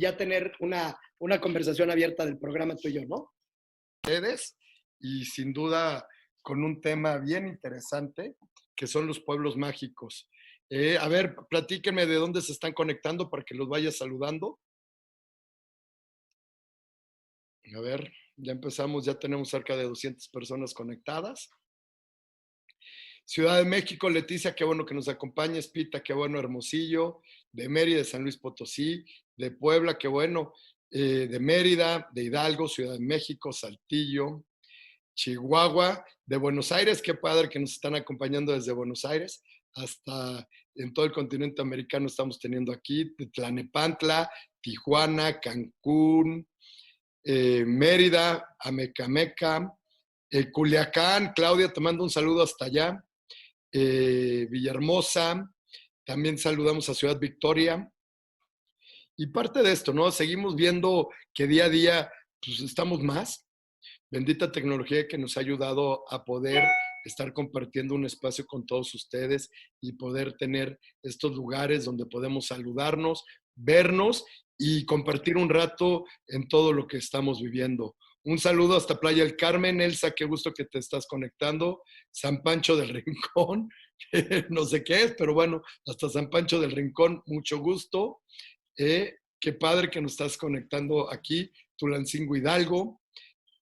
ya tener una conversación abierta del programa tú y yo, ¿no? Ustedes, y sin duda con un tema bien interesante, que son los pueblos mágicos. A ver, platíquenme de dónde se están conectando para que los vaya saludando. A ver, ya empezamos, ya tenemos cerca de 200 personas conectadas. Ciudad de México, Leticia, qué bueno que nos acompañes. Pita, qué bueno. Hermosillo, de Mérida, de San Luis Potosí, de Puebla, qué bueno. De Mérida, de Hidalgo, Ciudad de México, Saltillo, Chihuahua, de Buenos Aires, qué padre que nos están acompañando desde Buenos Aires hasta en todo el continente americano estamos teniendo aquí, de Tlanepantla, Tijuana, Cancún, Mérida, Amecameca, Culiacán. Claudia, te mando un saludo hasta allá. Villahermosa, también saludamos a Ciudad Victoria. Y parte de esto, ¿no? Seguimos viendo que día a día pues, estamos más. Bendita tecnología que nos ha ayudado a poder estar compartiendo un espacio con todos ustedes y poder tener estos lugares donde podemos saludarnos, vernos y compartir un rato en todo lo que estamos viviendo. Un saludo hasta Playa del Carmen. Elsa, qué gusto que te estás conectando. San Pancho del Rincón, no sé qué es, pero bueno, hasta San Pancho del Rincón, mucho gusto. Qué padre que nos estás conectando aquí. Tulancingo Hidalgo.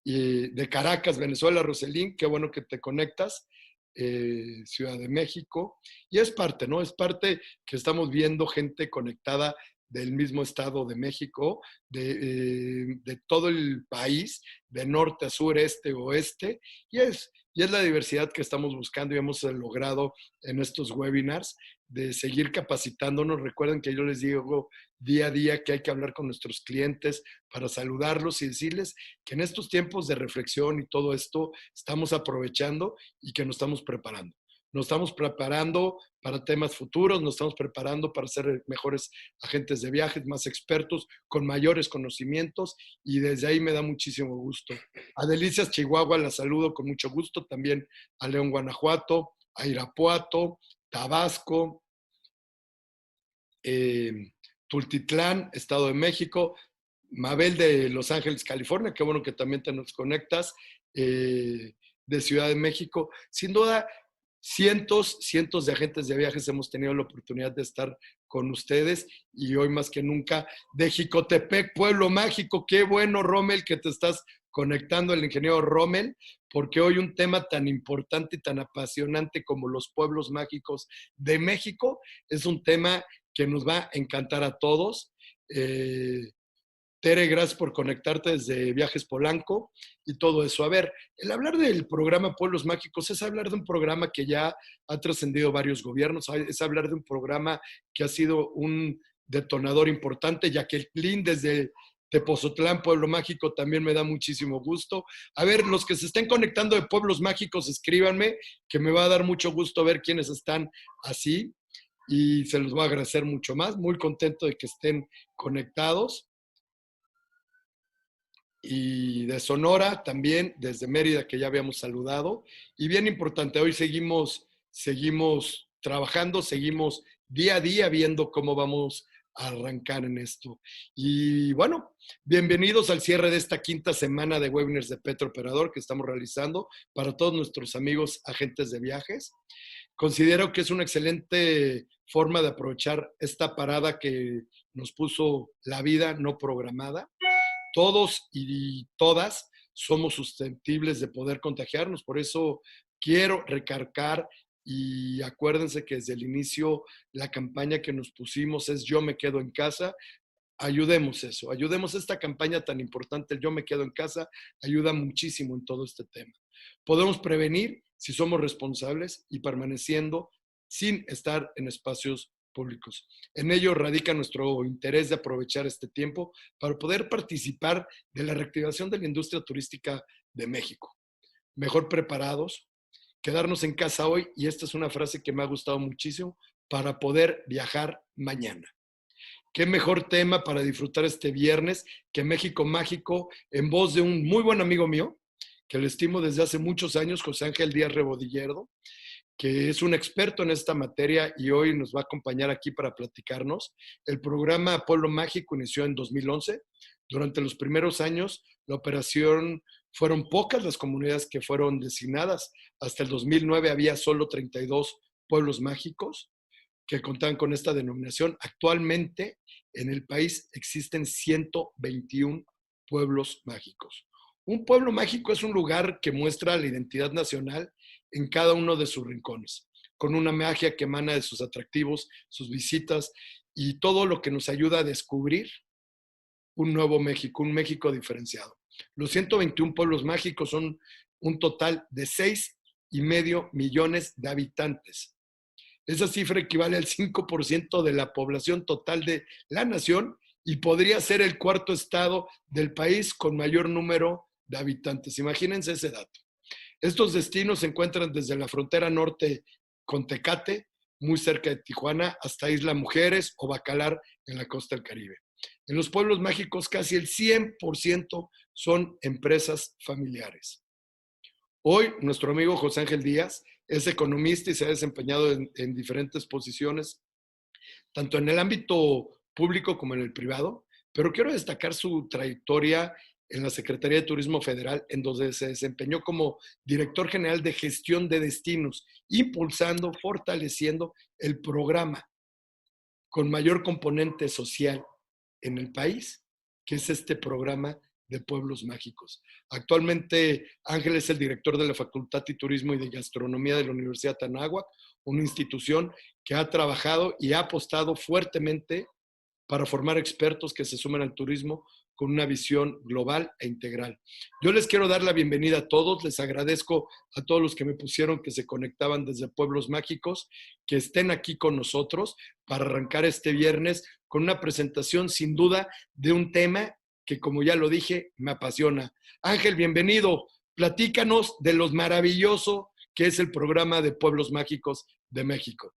De Caracas, Venezuela, Roselín, qué bueno que te conectas. Ciudad de México. Y es parte, ¿no? Es parte que estamos viendo gente conectada del mismo estado de México, de todo el país, de norte a sur, este, oeste, y es la diversidad que estamos buscando y hemos logrado en estos webinars de seguir capacitándonos. Recuerden que yo les digo día a día que hay que hablar con nuestros clientes para saludarlos y decirles que en estos tiempos de reflexión y todo esto estamos aprovechando y que nos estamos preparando. Nos estamos preparando para temas futuros, nos estamos preparando para ser mejores agentes de viajes, más expertos, con mayores conocimientos, y desde ahí me da muchísimo gusto. A Delicias Chihuahua la saludo con mucho gusto, también a León, Guanajuato, a Irapuato, Tabasco, Tultitlán, Estado de México, Mabel de Los Ángeles, California, qué bueno que también te nos conectas, de Ciudad de México. Sin duda, cientos de agentes de viajes hemos tenido la oportunidad de estar con ustedes y hoy más que nunca de Jicotepec, Pueblo Mágico. Qué bueno, Rommel, que te estás conectando, el ingeniero Rommel, porque hoy un tema tan importante y tan apasionante como los pueblos mágicos de México es un tema que nos va a encantar a todos. Tere, gracias por conectarte desde Viajes Polanco y todo eso. A ver, el hablar del programa Pueblos Mágicos es hablar de un programa que ya ha trascendido varios gobiernos, es hablar de un programa que ha sido un detonador importante. Jacqueline desde Tepozotlán, Pueblo Mágico, también me da muchísimo gusto. A ver, los que se estén conectando de Pueblos Mágicos, escríbanme, que me va a dar mucho gusto ver quiénes están así y se los voy a agradecer mucho más. Muy contento de que estén conectados. Y de Sonora también, desde Mérida, que ya habíamos saludado. Y bien importante, hoy seguimos trabajando, seguimos día a día viendo cómo vamos a arrancar en esto. Y bueno, bienvenidos al cierre de esta quinta semana de webinars de Petrooperador que estamos realizando para todos nuestros amigos agentes de viajes. Considero que es una excelente forma de aprovechar esta parada que nos puso la vida no programada. Todos y todas somos susceptibles de poder contagiarnos, por eso quiero recargar y acuérdense que desde el inicio la campaña que nos pusimos es Yo me quedo en casa. Ayudemos eso, ayudemos esta campaña tan importante, el Yo me quedo en casa, ayuda muchísimo en todo este tema. Podemos prevenir si somos responsables y permaneciendo sin estar en espacios públicos. En ello radica nuestro interés de aprovechar este tiempo para poder participar de la reactivación de la industria turística de México. Mejor preparados, quedarnos en casa hoy, y esta es una frase que me ha gustado muchísimo, para poder viajar mañana. Qué mejor tema para disfrutar este viernes que México Mágico, en voz de un muy buen amigo mío, que lo estimo desde hace muchos años, José Ángel Díaz Rebodillerdo, que es un experto en esta materia y hoy nos va a acompañar aquí para platicarnos. El programa Pueblo Mágico inició en 2011. Durante los primeros años, la operación fueron pocas las comunidades que fueron designadas. Hasta el 2009 había solo 32 pueblos mágicos que contaban con esta denominación. Actualmente en el país existen 121 pueblos mágicos. Un pueblo mágico es un lugar que muestra la identidad nacional en cada uno de sus rincones, con una magia que emana de sus atractivos, sus visitas y todo lo que nos ayuda a descubrir un nuevo México, un México diferenciado. Los 121 pueblos mágicos son un total de 6,5 millones de habitantes. Esa cifra equivale al 5% de la población total de la nación y podría ser el cuarto estado del país con mayor número de habitantes. Imagínense ese dato. Estos destinos se encuentran desde la frontera norte con Tecate, muy cerca de Tijuana, hasta Isla Mujeres o Bacalar en la costa del Caribe. En los pueblos mágicos casi el 100% son empresas familiares. Hoy nuestro amigo José Ángel Díaz es economista y se ha desempeñado en diferentes posiciones, tanto en el ámbito público como en el privado, pero quiero destacar su trayectoria en la Secretaría de Turismo Federal, en donde se desempeñó como director general de gestión de destinos, impulsando, fortaleciendo el programa con mayor componente social en el país, que es este programa de Pueblos Mágicos. Actualmente Ángel es el director de la Facultad de Turismo y de Gastronomía de la Universidad de Anáhuac, una institución que ha trabajado y ha apostado fuertemente para formar expertos que se sumen al turismo con una visión global e integral. Yo les quiero dar la bienvenida a todos, les agradezco a todos los que me pusieron que se conectaban desde Pueblos Mágicos, que estén aquí con nosotros para arrancar este viernes con una presentación sin duda de un tema que, como ya lo dije, me apasiona. Ángel, bienvenido. Platícanos de lo maravilloso que es el programa de Pueblos Mágicos de México.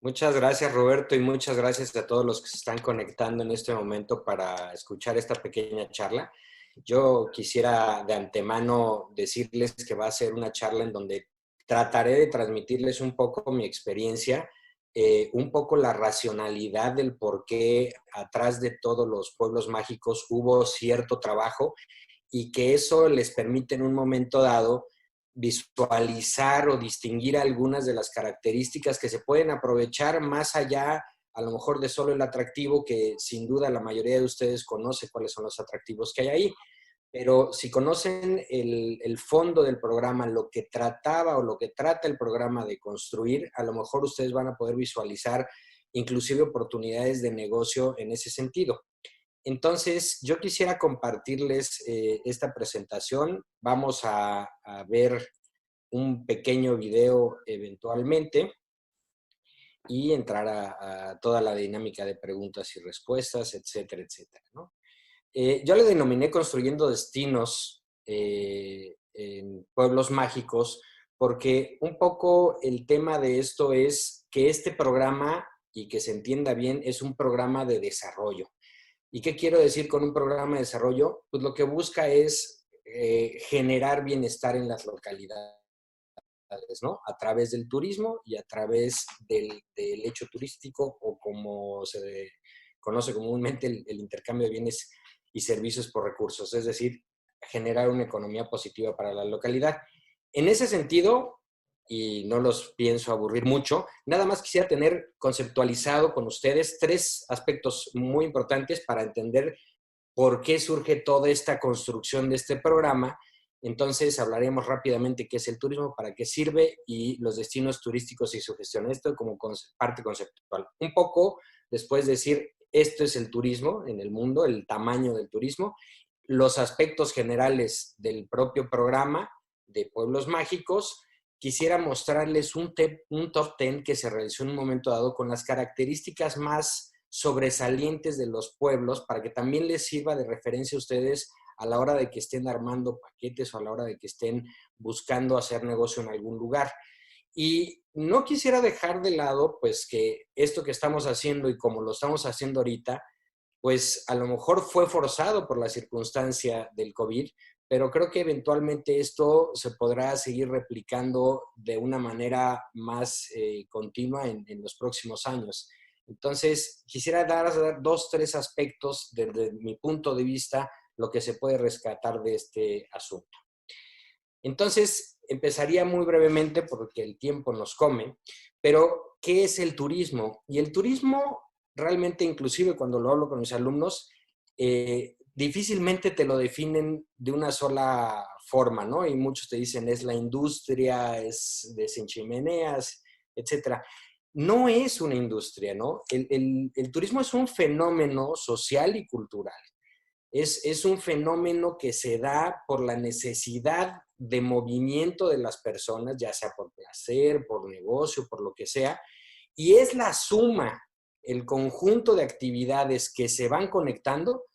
Muchas gracias, Roberto, y muchas gracias a todos los que se están conectando en este momento para escuchar esta pequeña charla. Yo quisiera de antemano decirles que va a ser una charla en donde trataré de transmitirles un poco mi experiencia, un poco la racionalidad del por qué atrás de todos los pueblos mágicos hubo cierto trabajo y que eso les permite en un momento dado visualizar o distinguir algunas de las características que se pueden aprovechar más allá, a lo mejor de solo el atractivo, que sin duda la mayoría de ustedes conoce cuáles son los atractivos que hay ahí. Pero si conocen el fondo del programa, lo que trataba o lo que trata el programa de construir, a lo mejor ustedes van a poder visualizar inclusive oportunidades de negocio en ese sentido. Entonces, yo quisiera compartirles esta presentación. Vamos a ver un pequeño video eventualmente y entrar a toda la dinámica de preguntas y respuestas, etcétera, etcétera, ¿no? Yo le denominé Construyendo Destinos en Pueblos Mágicos porque un poco el tema de esto es que este programa, y que se entienda bien, es un programa de desarrollo. ¿Y qué quiero decir con un programa de desarrollo? Pues lo que busca es generar bienestar en las localidades, ¿no? A través del turismo y a través del hecho turístico, o como se conoce comúnmente el intercambio de bienes y servicios por recursos, es decir, generar una economía positiva para la localidad. En ese sentido, y no los pienso aburrir mucho, nada más quisiera tener conceptualizado con ustedes 3 aspectos muy importantes para entender por qué surge toda esta construcción de este programa. Entonces hablaremos rápidamente qué es el turismo, para qué sirve y los destinos turísticos y su gestión. Esto como parte conceptual. Un poco después decir, esto es el turismo en el mundo, el tamaño del turismo, los aspectos generales del propio programa de Pueblos Mágicos. Quisiera mostrarles un top 10 que se realizó en un momento dado con las características más sobresalientes de los pueblos, para que también les sirva de referencia a ustedes a la hora de que estén armando paquetes o a la hora de que estén buscando hacer negocio en algún lugar. Y no quisiera dejar de lado, pues, que esto que estamos haciendo y como lo estamos haciendo ahorita, pues a lo mejor fue forzado por la circunstancia del COVID, pero creo que eventualmente esto se podrá seguir replicando de una manera más continua en los próximos años. Entonces, quisiera dar 2, 3 aspectos desde mi punto de vista, lo que se puede rescatar de este asunto. Entonces, empezaría muy brevemente porque el tiempo nos come, pero ¿qué es el turismo? Y el turismo realmente, inclusive cuando lo hablo con mis alumnos, difícilmente te lo definen de una sola forma, ¿no? Y muchos te dicen, es la industria, es de sin chimeneas, etcétera. No es una industria, ¿no? El turismo es un fenómeno social y cultural. Es un fenómeno que se da por la necesidad de movimiento de las personas, ya sea por placer, por negocio, por lo que sea, y es la suma, el conjunto de actividades que se van conectando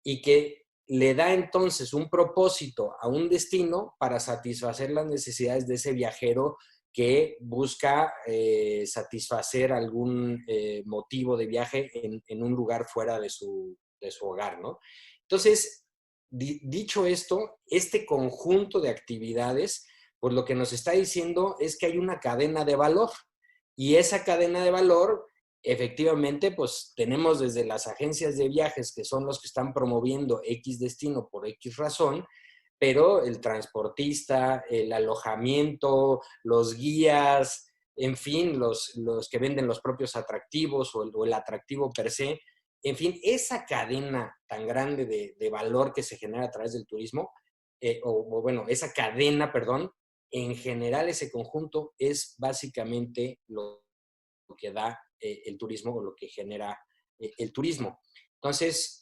y que le da entonces un propósito a un destino para satisfacer las necesidades de ese viajero que busca satisfacer algún motivo de viaje en un lugar fuera de su hogar, ¿no? Entonces, dicho esto, este conjunto de actividades, pues lo que nos está diciendo es que hay una cadena de valor y esa cadena de valor, efectivamente, pues tenemos desde las agencias de viajes, que son los que están promoviendo X destino por X razón, pero el transportista, el alojamiento, los guías, en fin, los que venden los propios atractivos o el atractivo per se, en fin, esa cadena tan grande de valor que se genera a través del turismo, bueno, esa cadena, perdón, en general ese conjunto es básicamente lo que da el turismo o lo que genera el turismo. Entonces,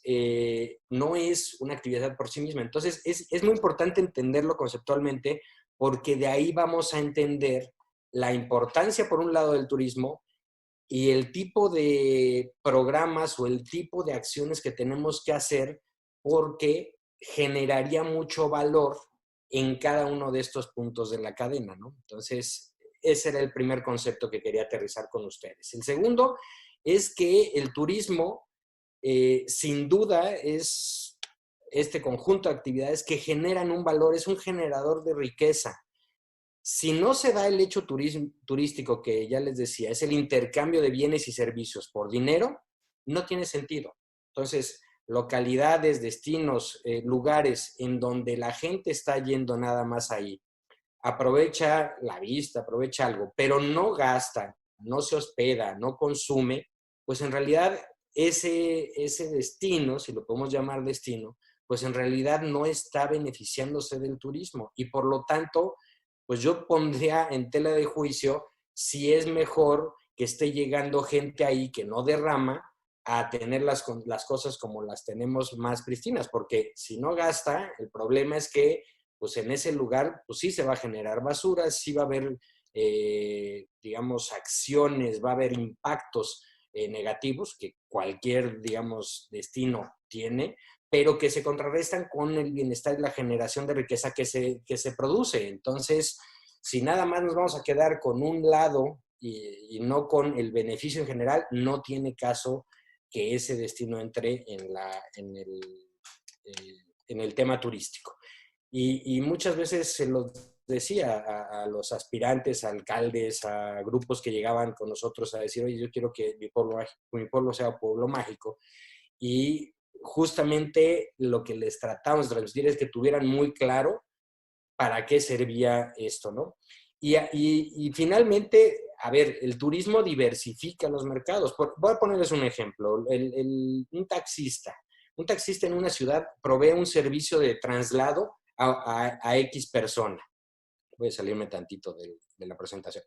no es una actividad por sí misma. Entonces, es muy importante entenderlo conceptualmente porque de ahí vamos a entender la importancia, por un lado, del turismo y el tipo de programas o el tipo de acciones que tenemos que hacer porque generaría mucho valor en cada uno de estos puntos de la cadena, ¿no? Entonces, ese era el primer concepto que quería aterrizar con ustedes. El segundo es que el turismo, sin duda, es este conjunto de actividades que generan un valor, es un generador de riqueza. Si no se da el hecho turístico que ya les decía, es el intercambio de bienes y servicios por dinero, no tiene sentido. Entonces, localidades, destinos, lugares en donde la gente está yendo nada más ahí, aprovecha la vista, aprovecha algo, pero no gasta, no se hospeda, no consume, pues en realidad ese destino, si lo podemos llamar destino, pues en realidad no está beneficiándose del turismo y por lo tanto, pues yo pondría en tela de juicio si es mejor que esté llegando gente ahí que no derrama a tener las cosas como las tenemos más pristinas, porque si no gasta, el problema es que pues en ese lugar pues sí se va a generar basura, sí va a haber, digamos, acciones, va a haber impactos negativos que cualquier, digamos, destino tiene, pero que se contrarrestan con el bienestar y la generación de riqueza que se produce. Entonces, si nada más nos vamos a quedar con un lado y no con el beneficio en general, no tiene caso que ese destino entre en el tema turístico. Y muchas veces se los decía a los aspirantes, a alcaldes, a grupos que llegaban con nosotros a decir, oye, yo quiero que mi pueblo sea un pueblo mágico. Y justamente lo que les tratamos de transmitir es que tuvieran muy claro para qué servía esto, ¿no? Y finalmente, a ver, el turismo diversifica los mercados. Voy a ponerles un ejemplo. Un taxista en una ciudad provee un servicio de traslado a X persona. Voy a salirme tantito de la presentación.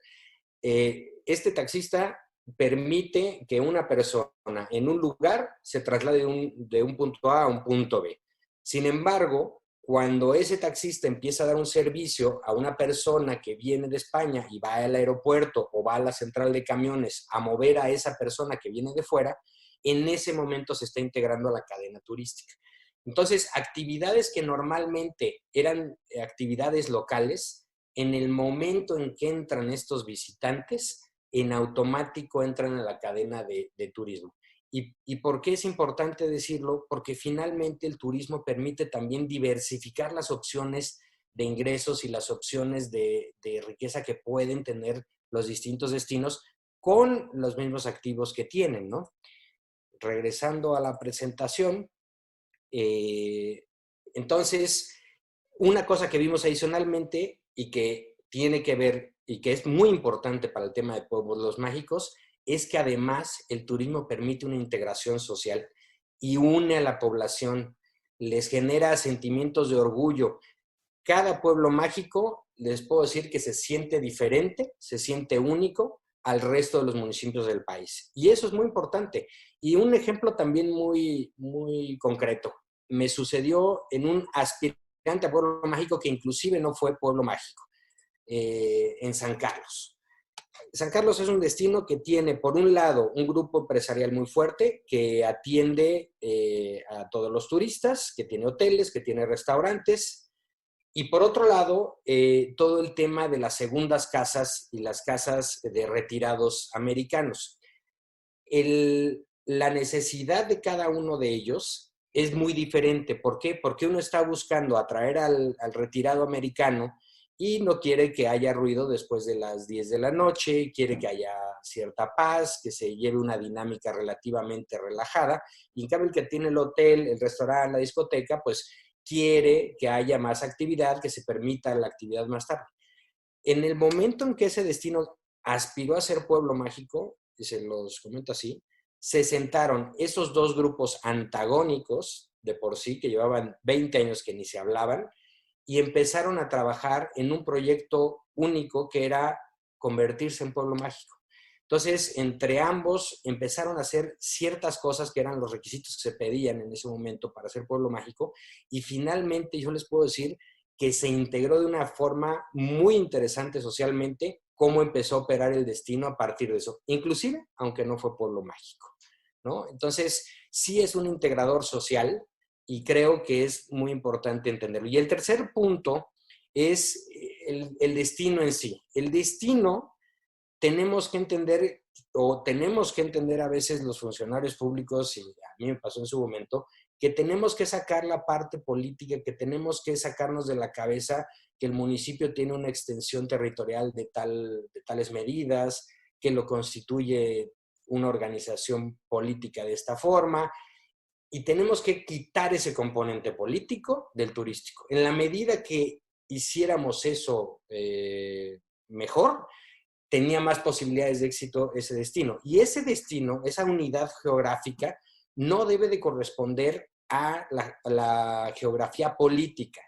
Este taxista permite que una persona en un lugar se traslade de un punto A a un punto B. Sin embargo, cuando ese taxista empieza a dar un servicio a una persona que viene de España y va al aeropuerto o va a la central de camiones a mover a esa persona que viene de fuera, en ese momento se está integrando a la cadena turística. Entonces, actividades que normalmente eran actividades locales, en el momento en que entran estos visitantes, en automático entran a la cadena de turismo. ¿Y por qué es importante decirlo? Porque finalmente el turismo permite también diversificar las opciones de ingresos y las opciones de riqueza que pueden tener los distintos destinos con los mismos activos que tienen, ¿no? Regresando a la presentación, entonces, una cosa que vimos adicionalmente y que tiene que ver y que es muy importante para el tema de pueblos mágicos es que además el turismo permite una integración social y une a la población, les genera sentimientos de orgullo. Cada pueblo mágico, les puedo decir que se siente diferente, se siente único al resto de los municipios del país. Y eso es muy importante. Y un ejemplo también muy, muy concreto. Me sucedió en un aspirante a pueblo mágico que inclusive no fue pueblo mágico, en San Carlos. San Carlos es un destino que tiene, por un lado, un grupo empresarial muy fuerte que atiende a todos los turistas, que tiene hoteles, que tiene restaurantes, y por otro lado, todo el tema de las segundas casas y las casas de retirados americanos. La necesidad de cada uno de ellos es muy diferente. ¿Por qué? Porque uno está buscando atraer al retirado americano y no quiere que haya ruido después de las 10 de la noche, quiere que haya cierta paz, que se lleve una dinámica relativamente relajada. Y en cambio el que tiene el hotel, el restaurante, la discoteca, pues quiere que haya más actividad, que se permita la actividad más tarde. En el momento en que ese destino aspiró a ser pueblo mágico, y se los comento así, se sentaron esos dos grupos antagónicos de por sí, que llevaban 20 años que ni se hablaban, y empezaron a trabajar en un proyecto único que era convertirse en pueblo mágico. Entonces, entre ambos empezaron a hacer ciertas cosas que eran los requisitos que se pedían en ese momento para ser pueblo mágico, y finalmente yo les puedo decir que se integró de una forma muy interesante socialmente cómo empezó a operar el destino a partir de eso, inclusive aunque no fue pueblo mágico, ¿no? Entonces, sí es un integrador social y creo que es muy importante entenderlo. Y el tercer punto es el destino en sí. El destino tenemos que entender, o tenemos que entender a veces los funcionarios públicos, y a mí me pasó en su momento, que tenemos que sacar la parte política, que tenemos que sacarnos de la cabeza que el municipio tiene una extensión territorial de tales medidas, que lo constituye una organización política de esta forma, y tenemos que quitar ese componente político del turístico. En la medida que hiciéramos eso mejor, tenía más posibilidades de éxito ese destino. Y ese destino, esa unidad geográfica, no debe de corresponder a la geografía política.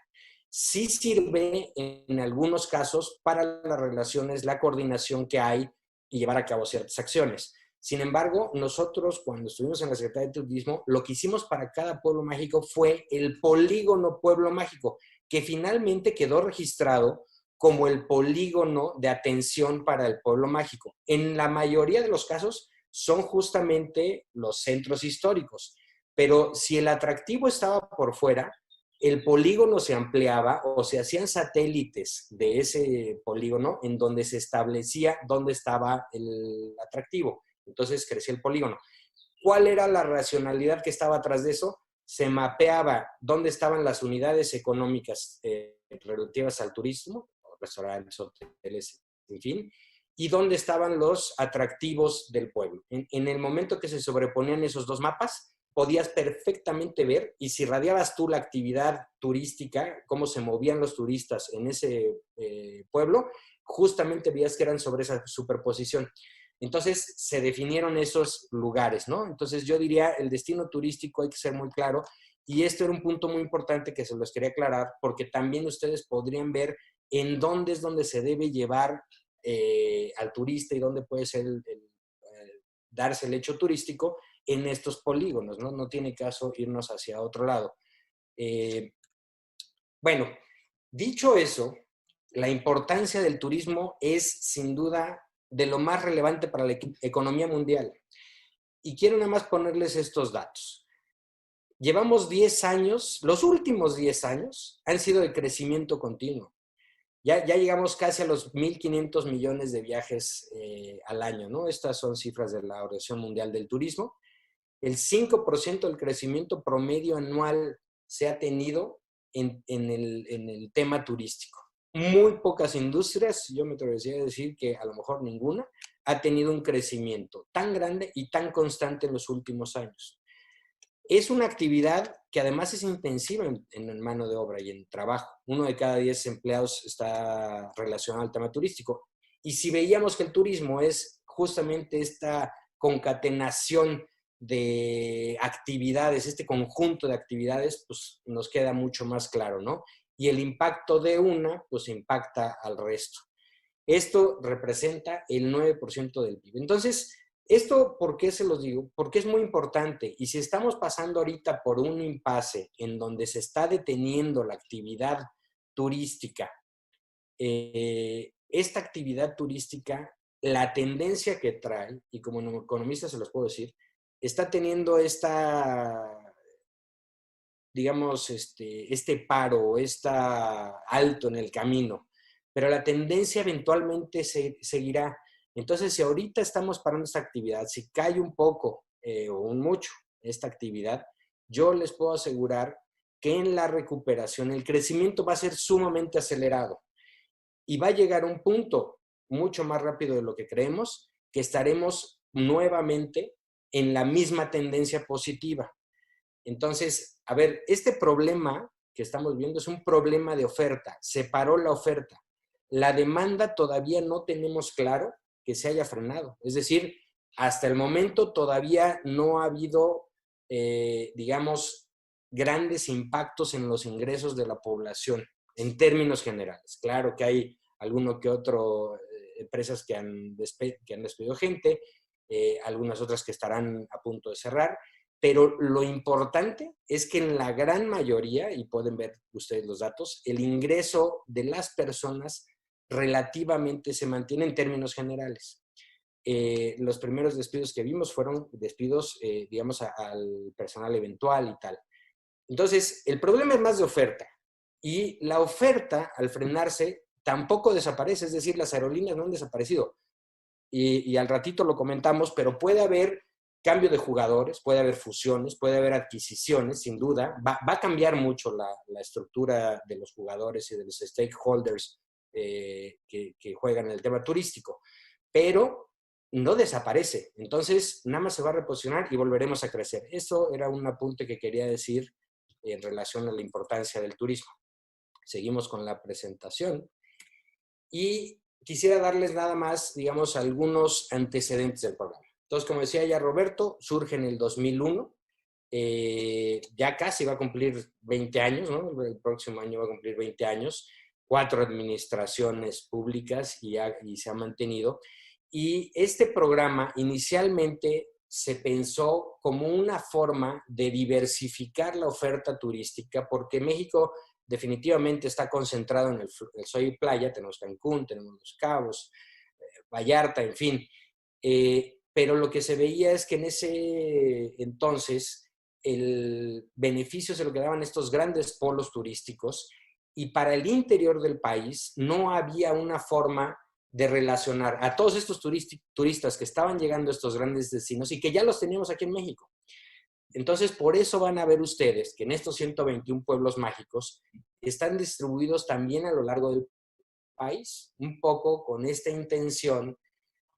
Sí sirve en algunos casos para las relaciones, la coordinación que hay y llevar a cabo ciertas acciones. Sin embargo, nosotros cuando estuvimos en la Secretaría de Turismo, lo que hicimos para cada pueblo mágico fue el polígono pueblo mágico, que finalmente quedó registrado como el polígono de atención para el pueblo mágico. En la mayoría de los casos son justamente los centros históricos, pero si el atractivo estaba por fuera, el polígono se ampliaba o se hacían satélites de ese polígono en donde se establecía dónde estaba el atractivo. Entonces crecía el polígono. ¿Cuál era la racionalidad que estaba atrás de eso? Se mapeaba dónde estaban las unidades económicas relativas al turismo, restaurantes, hoteles, en fin, y dónde estaban los atractivos del pueblo. En el momento que se sobreponían esos dos mapas, podías perfectamente ver, y si radiabas tú la actividad turística, cómo se movían los turistas en ese pueblo, justamente veías que eran sobre esa superposición. Entonces se definieron esos lugares, ¿no? Entonces yo diría, el destino turístico hay que ser muy claro, y esto era un punto muy importante que se los quería aclarar, porque también ustedes podrían ver en dónde es donde se debe llevar al turista y dónde puede ser darse el hecho turístico en estos polígonos, ¿no? No tiene caso irnos hacia otro lado. Bueno, dicho eso, la importancia del turismo es sin duda de lo más relevante para la economía mundial. Y quiero nada más ponerles estos datos. Llevamos 10 años, los últimos 10 años han sido de crecimiento continuo. Ya llegamos casi a los 1.500 millones de viajes al año, ¿no? Estas son cifras de la Organización Mundial del Turismo. el 5% del crecimiento promedio anual se ha tenido en el tema turístico. Muy pocas industrias, yo me atrevería a decir que a lo mejor ninguna, ha tenido un crecimiento tan grande y tan constante en los últimos años. Es una actividad que además es intensiva en mano de obra y en trabajo. 1 de cada 10 empleados está relacionado al tema turístico. Y si veíamos que el turismo es justamente esta concatenación de actividades, este conjunto de actividades, pues nos queda mucho más claro, ¿no? Y el impacto de una, pues impacta al resto. Esto representa el 9% del PIB. Entonces, ¿esto por qué se los digo? Porque es muy importante. Y si estamos pasando ahorita por un impasse en donde se está deteniendo la actividad turística, esta actividad turística, la tendencia que trae, y como economista se los puedo decir, está teniendo digamos, este paro, alto en el camino, pero la tendencia eventualmente seguirá. Entonces, si ahorita estamos parando esta actividad, si cae un poco o un mucho esta actividad, yo les puedo asegurar que en la recuperación el crecimiento va a ser sumamente acelerado y va a llegar a un punto mucho más rápido de lo que creemos, que estaremos nuevamente en la misma tendencia positiva. Entonces, a ver, este problema que estamos viendo es un problema de oferta. Se paró la oferta. La demanda todavía no tenemos claro que se haya frenado. Es decir, hasta el momento todavía no ha habido, digamos, grandes impactos en los ingresos de la población en términos generales. Claro que hay alguno que otro empresas que han despedido gente, algunas otras que estarán a punto de cerrar, pero lo importante es que en la gran mayoría, y pueden ver ustedes los datos, el ingreso de las personas relativamente se mantiene en términos generales. Los primeros despidos que vimos fueron despidos, digamos, al personal eventual y tal. Entonces, el problema es más de oferta. Y la oferta, al frenarse, tampoco desaparece. Es decir, las aerolíneas no han desaparecido. Y al ratito lo comentamos, pero puede haber cambio de jugadores, puede haber fusiones, puede haber adquisiciones, sin duda. Va a cambiar mucho la estructura de los jugadores y de los stakeholders que juegan en el tema turístico. Pero no desaparece. Entonces, nada más se va a reposicionar y volveremos a crecer. Eso era un apunte que quería decir en relación a la importancia del turismo. Seguimos con la presentación. Y quisiera darles nada más, digamos, algunos antecedentes del programa. Entonces, como decía ya Roberto, surge en el 2001. Ya casi va a cumplir 20 años, ¿no? El próximo año va a cumplir 20 años. 4 administraciones públicas y se ha mantenido. Y este programa inicialmente se pensó como una forma de diversificar la oferta turística, porque México definitivamente está concentrado en el sol y playa. Tenemos Cancún, tenemos Los Cabos, Vallarta, en fin. Pero lo que se veía es que en ese entonces el beneficio se lo quedaban estos grandes polos turísticos, y para el interior del país no había una forma de relacionar a todos estos turistas que estaban llegando a estos grandes destinos y que ya los teníamos aquí en México. Entonces, por eso van a ver ustedes que en estos 121 pueblos mágicos están distribuidos también a lo largo del país, un poco con esta intención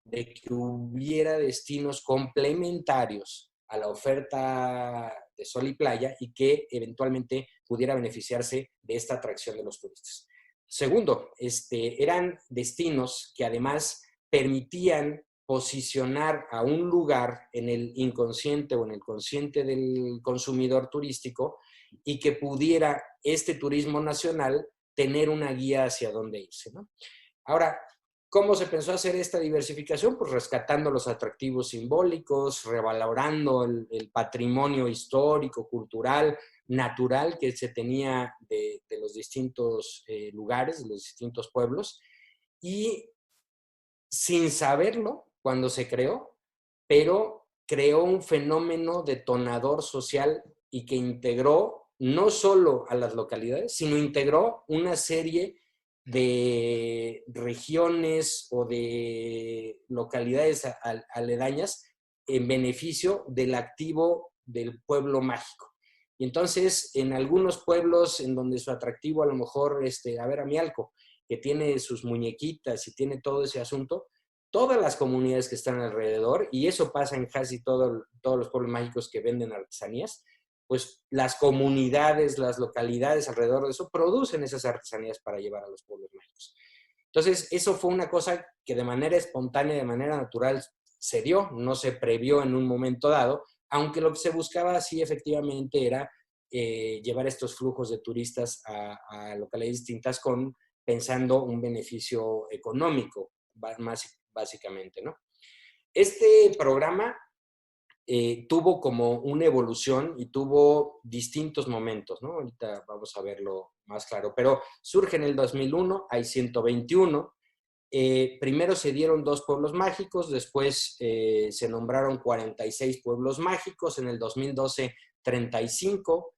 de que hubiera destinos complementarios a la oferta de sol y playa y que eventualmente pudiera beneficiarse de esta atracción de los turistas. Segundo, eran destinos que además permitían posicionar a un lugar en el inconsciente o en el consciente del consumidor turístico y que pudiera este turismo nacional tener una guía hacia dónde irse, ¿no? Ahora, ¿cómo se pensó hacer esta diversificación? Pues rescatando los atractivos simbólicos, revalorando el patrimonio histórico, cultural, natural que se tenía de los distintos lugares, de los distintos pueblos, y sin saberlo cuando se creó, pero creó un fenómeno detonador social y que integró no solo a las localidades, sino integró una serie de regiones o de localidades aledañas en beneficio del activo del pueblo mágico. Y entonces, en algunos pueblos en donde su atractivo a lo mejor, a ver, Amialco, que tiene sus muñequitas y tiene todo ese asunto, todas las comunidades que están alrededor, y eso pasa en casi todos los pueblos mágicos que venden artesanías, pues las comunidades, las localidades alrededor de eso producen esas artesanías para llevar a los pueblos mágicos. Entonces, eso fue una cosa que de manera espontánea, de manera natural se dio, no se previó en un momento dado, aunque lo que se buscaba sí efectivamente era llevar estos flujos de turistas a localidades distintas pensando un beneficio económico, más básicamente, ¿no? Este programa tuvo como una evolución y tuvo distintos momentos, ¿no? Ahorita vamos a verlo más claro, pero surge en el 2001, hay 121. Primero se dieron 2 pueblos mágicos, después se nombraron 46 pueblos mágicos, en el 2012 35,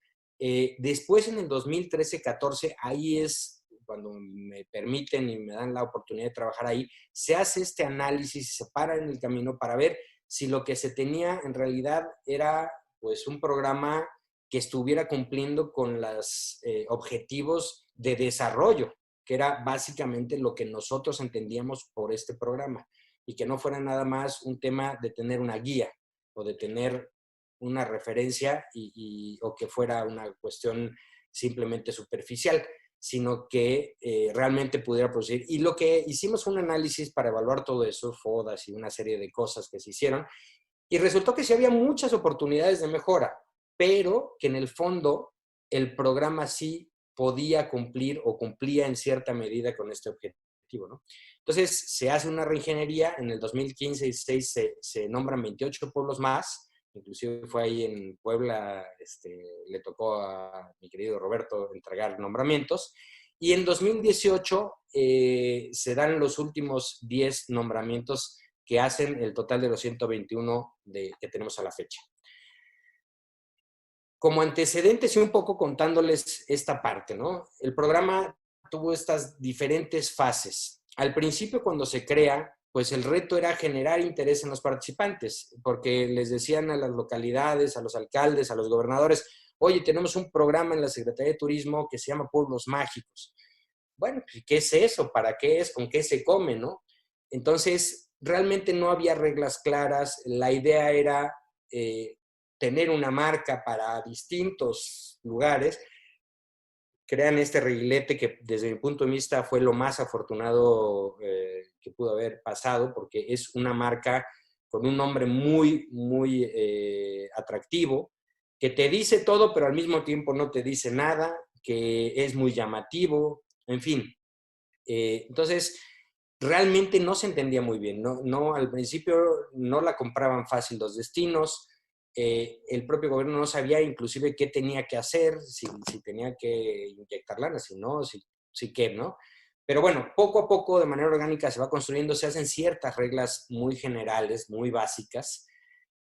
después en el 2013-14, ahí es cuando me permiten y me dan la oportunidad de trabajar ahí, se hace este análisis, se para en el camino para ver si lo que se tenía en realidad era pues un programa que estuviera cumpliendo con los objetivos de desarrollo, que era básicamente lo que nosotros entendíamos por este programa, y que no fuera nada más un tema de tener una guía o de tener una referencia o que fuera una cuestión simplemente superficial, sino que realmente pudiera producir. Y lo que hicimos fue un análisis para evaluar todo eso, FODAS y una serie de cosas que se hicieron, y resultó que sí había muchas oportunidades de mejora, pero que en el fondo el programa sí podía cumplir o cumplía en cierta medida con este objetivo, ¿no? Entonces se hace una reingeniería, en el 2015 y 2016 se nombran 28 pueblos más, inclusive fue ahí en Puebla, le tocó a mi querido Roberto entregar nombramientos, y en 2018 se dan los últimos 10 nombramientos que hacen el total de los 121 que tenemos a la fecha. Como antecedentes y un poco contándoles esta parte, ¿no? El programa tuvo estas diferentes fases. Al principio, cuando se crea, pues el reto era generar interés en los participantes, porque les decían a las localidades, a los alcaldes, a los gobernadores, oye, tenemos un programa en la Secretaría de Turismo que se llama Pueblos Mágicos. Bueno, ¿qué es eso? ¿Para qué es? ¿Con qué se come? ¿No? Entonces, realmente no había reglas claras. La idea era tener una marca para distintos lugares. Crean este reguilete que desde mi punto de vista fue lo más afortunado que pudo haber pasado, porque es una marca con un nombre muy, muy atractivo, que te dice todo, pero al mismo tiempo no te dice nada, que es muy llamativo, en fin. Entonces, realmente no se entendía muy bien. No, al principio no la compraban fácil los destinos. El propio gobierno no sabía inclusive qué tenía que hacer, si tenía que inyectar lana, si no, si qué, ¿no? Pero bueno, poco a poco, de manera orgánica, se va construyendo, se hacen ciertas reglas muy generales, muy básicas,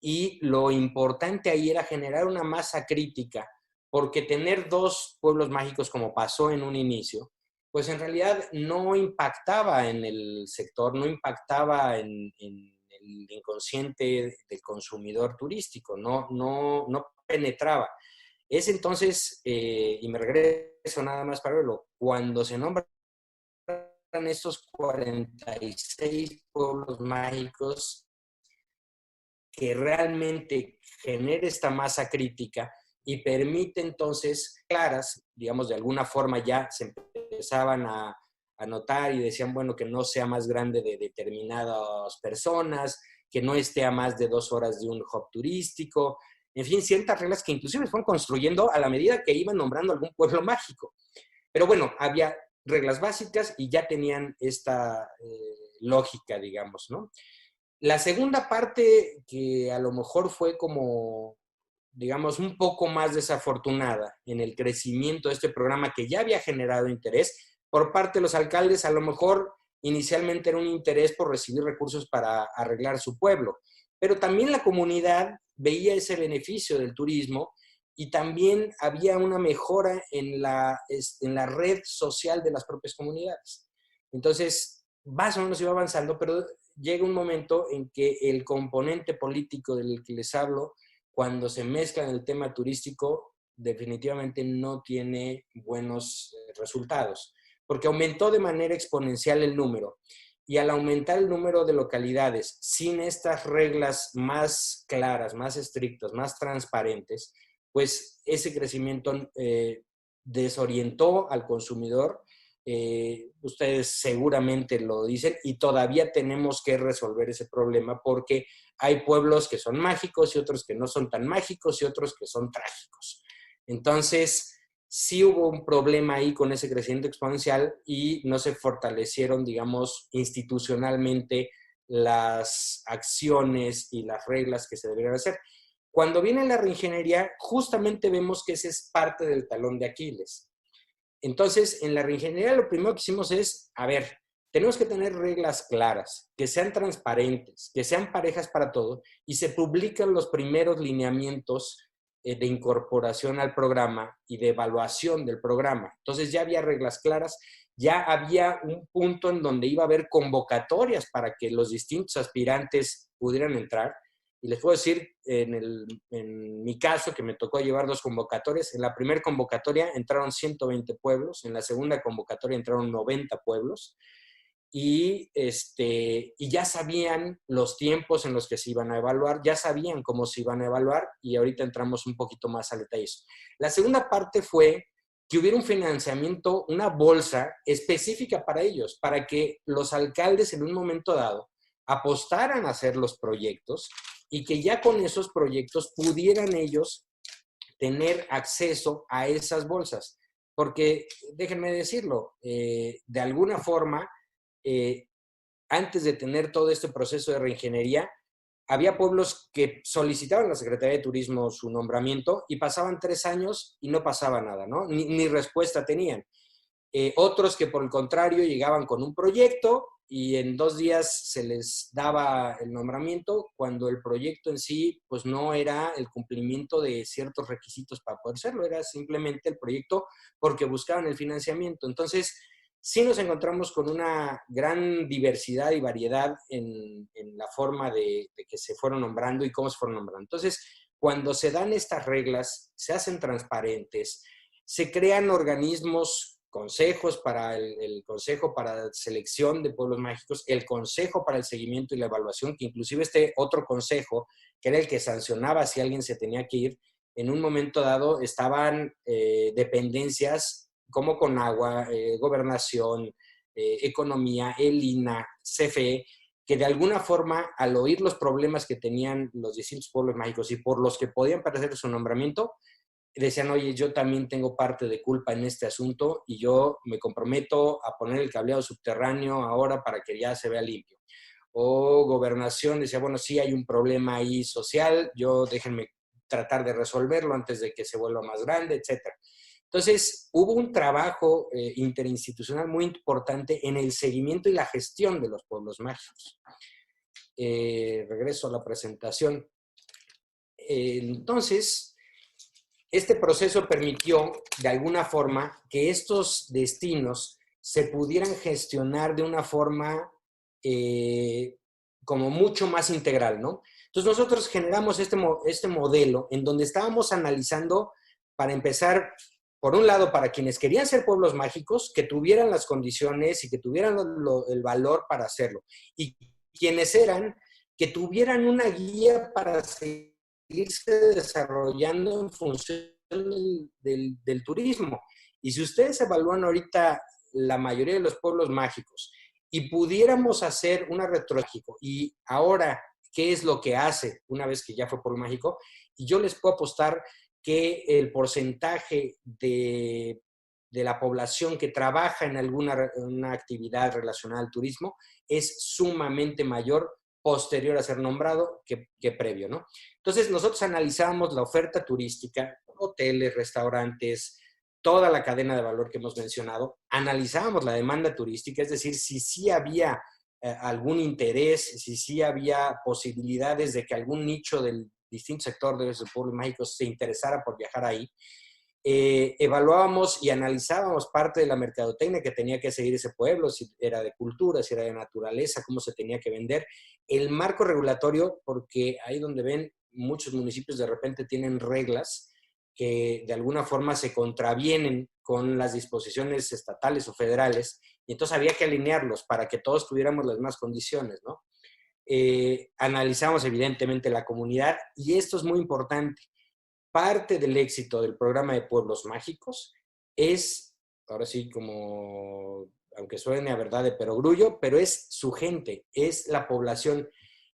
y lo importante ahí era generar una masa crítica, porque tener 2 pueblos mágicos como pasó en un inicio, pues en realidad no impactaba en el sector, no impactaba en el inconsciente del consumidor turístico, no penetraba. Es entonces, y me regreso nada más para verlo, cuando se nombran estos 46 pueblos mágicos, que realmente genere esta masa crítica y permite entonces claras, digamos, de alguna forma ya se empezaban a notar y decían, bueno, que no sea más grande de determinadas personas, que no esté a más de 2 horas de un hub turístico, en fin, ciertas reglas que inclusive se fueron construyendo a la medida que iban nombrando algún pueblo mágico. Pero bueno, había reglas básicas y ya tenían esta lógica, digamos, ¿no? La segunda parte, que a lo mejor fue como, digamos, un poco más desafortunada en el crecimiento de este programa que ya había generado interés por parte de los alcaldes, a lo mejor inicialmente era un interés por recibir recursos para arreglar su pueblo, pero también la comunidad veía ese beneficio del turismo y también había una mejora en la red social de las propias comunidades. Entonces, más o menos iba avanzando, pero llega un momento en que el componente político del que les hablo, cuando se mezcla en el tema turístico, definitivamente no tiene buenos resultados, porque aumentó de manera exponencial el número. Y al aumentar el número de localidades sin estas reglas más claras, más estrictas, más transparentes, pues ese crecimiento desorientó al consumidor. Ustedes seguramente lo dicen y todavía tenemos que resolver ese problema porque hay pueblos que son mágicos y otros que no son tan mágicos y otros que son trágicos. Entonces, sí hubo un problema ahí con ese crecimiento exponencial y no se fortalecieron, digamos, institucionalmente las acciones y las reglas que se deberían hacer. Cuando viene la reingeniería, justamente vemos que ese es parte del talón de Aquiles. Entonces, en la reingeniería lo primero que hicimos es, a ver, tenemos que tener reglas claras, que sean transparentes, que sean parejas para todo, y se publican los primeros lineamientos de incorporación al programa y de evaluación del programa. Entonces ya había reglas claras, ya había un punto en donde iba a haber convocatorias para que los distintos aspirantes pudieran entrar. Y les puedo decir, en mi caso, que me tocó llevar 2 convocatorias, en la primera convocatoria entraron 120 pueblos, en la segunda convocatoria entraron 90 pueblos, y ya sabían los tiempos en los que se iban a evaluar, ya sabían cómo se iban a evaluar, y ahorita entramos un poquito más al detalle. La segunda parte fue que hubiera un financiamiento, una bolsa específica para ellos, para que los alcaldes en un momento dado apostaran a hacer los proyectos y que ya con esos proyectos pudieran ellos tener acceso a esas bolsas. Porque, déjenme decirlo, de alguna forma, antes de tener todo este proceso de reingeniería, había pueblos que solicitaban a la Secretaría de Turismo su nombramiento y pasaban 3 años y no pasaba nada, ¿no? Ni respuesta tenían. Otros que por el contrario llegaban con un proyecto y en 2 días se les daba el nombramiento cuando el proyecto en sí pues no era el cumplimiento de ciertos requisitos para poder hacerlo, era simplemente el proyecto porque buscaban el financiamiento. Entonces, sí nos encontramos con una gran diversidad y variedad en la forma de que se fueron nombrando y cómo se fueron nombrando. Entonces, cuando se dan estas reglas, se hacen transparentes, se crean organismos, consejos para el Consejo para Selección de Pueblos Mágicos, el Consejo para el Seguimiento y la Evaluación, que inclusive este otro consejo, que era el que sancionaba si alguien se tenía que ir, en un momento dado estaban dependencias como Conagua, Gobernación, Economía, el INAH, CFE, que de alguna forma, al oír los problemas que tenían los distintos pueblos mágicos y por los que podían parecer su nombramiento, decían, oye, yo también tengo parte de culpa en este asunto y yo me comprometo a poner el cableado subterráneo ahora para que ya se vea limpio. O Gobernación decía, bueno, sí hay un problema ahí social, déjenme tratar de resolverlo antes de que se vuelva más grande, etcétera. Entonces, hubo un trabajo interinstitucional muy importante en el seguimiento y la gestión de los pueblos mágicos. Regreso a la presentación. Entonces, este proceso permitió, de alguna forma, que estos destinos se pudieran gestionar de una forma como mucho más integral, ¿no? Entonces, nosotros generamos este modelo en donde estábamos analizando, para empezar, por un lado, para quienes querían ser pueblos mágicos, que tuvieran las condiciones y que tuvieran el valor para hacerlo. Y quienes eran, que tuvieran una guía para seguirse desarrollando en función del turismo. Y si ustedes evalúan ahorita la mayoría de los pueblos mágicos y pudiéramos hacer una retrospectiva y ahora, ¿qué es lo que hace una vez que ya fue pueblo mágico? Y yo les puedo apostar que el porcentaje de la población que trabaja en una actividad relacionada al turismo es sumamente mayor posterior a ser nombrado que previo, ¿no? Entonces, nosotros analizamos la oferta turística, hoteles, restaurantes, toda la cadena de valor que hemos mencionado, analizábamos la demanda turística, es decir, si sí había algún interés, si sí había posibilidades de que algún nicho del distinto sector de los pueblos mágicos se interesara por viajar ahí. evaluábamos y analizábamos parte de la mercadotecnia que tenía que seguir ese pueblo, si era de cultura, si era de naturaleza, cómo se tenía que vender, el marco regulatorio, porque ahí donde ven, muchos municipios de repente tienen reglas que de alguna forma se contravienen con las disposiciones estatales o federales, y entonces había que alinearlos para que todos tuviéramos las mismas condiciones, ¿no? Analizamos evidentemente la comunidad, y esto es muy importante. Parte del éxito del programa de Pueblos Mágicos es, ahora sí, como, aunque suene a verdad de perogrullo, pero es su gente, es la población.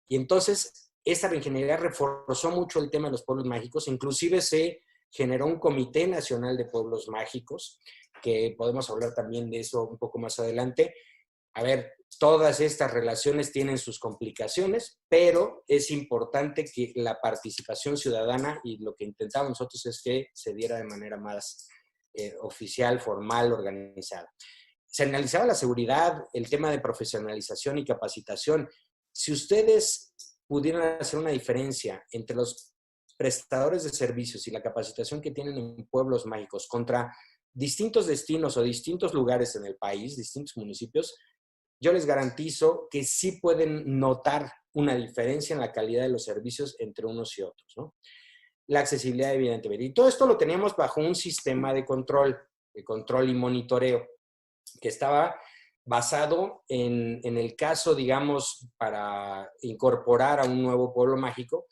Y entonces, esta reingeniería reforzó mucho el tema de los pueblos mágicos, inclusive se generó un Comité Nacional de Pueblos Mágicos, que podemos hablar también de eso un poco más adelante. A ver, todas estas relaciones tienen sus complicaciones, pero es importante que la participación ciudadana, y lo que intentamos nosotros es que se diera de manera más oficial, formal, organizada. Se analizaba la seguridad, el tema de profesionalización y capacitación. Si ustedes pudieran hacer una diferencia entre los prestadores de servicios y la capacitación que tienen en pueblos mágicos contra distintos destinos o distintos lugares en el país, distintos municipios, yo les garantizo que sí pueden notar una diferencia en la calidad de los servicios entre unos y otros, ¿no? La accesibilidad, evidentemente. Y todo esto lo teníamos bajo un sistema de control y monitoreo, que estaba basado en el caso, digamos, para incorporar a un nuevo pueblo mágico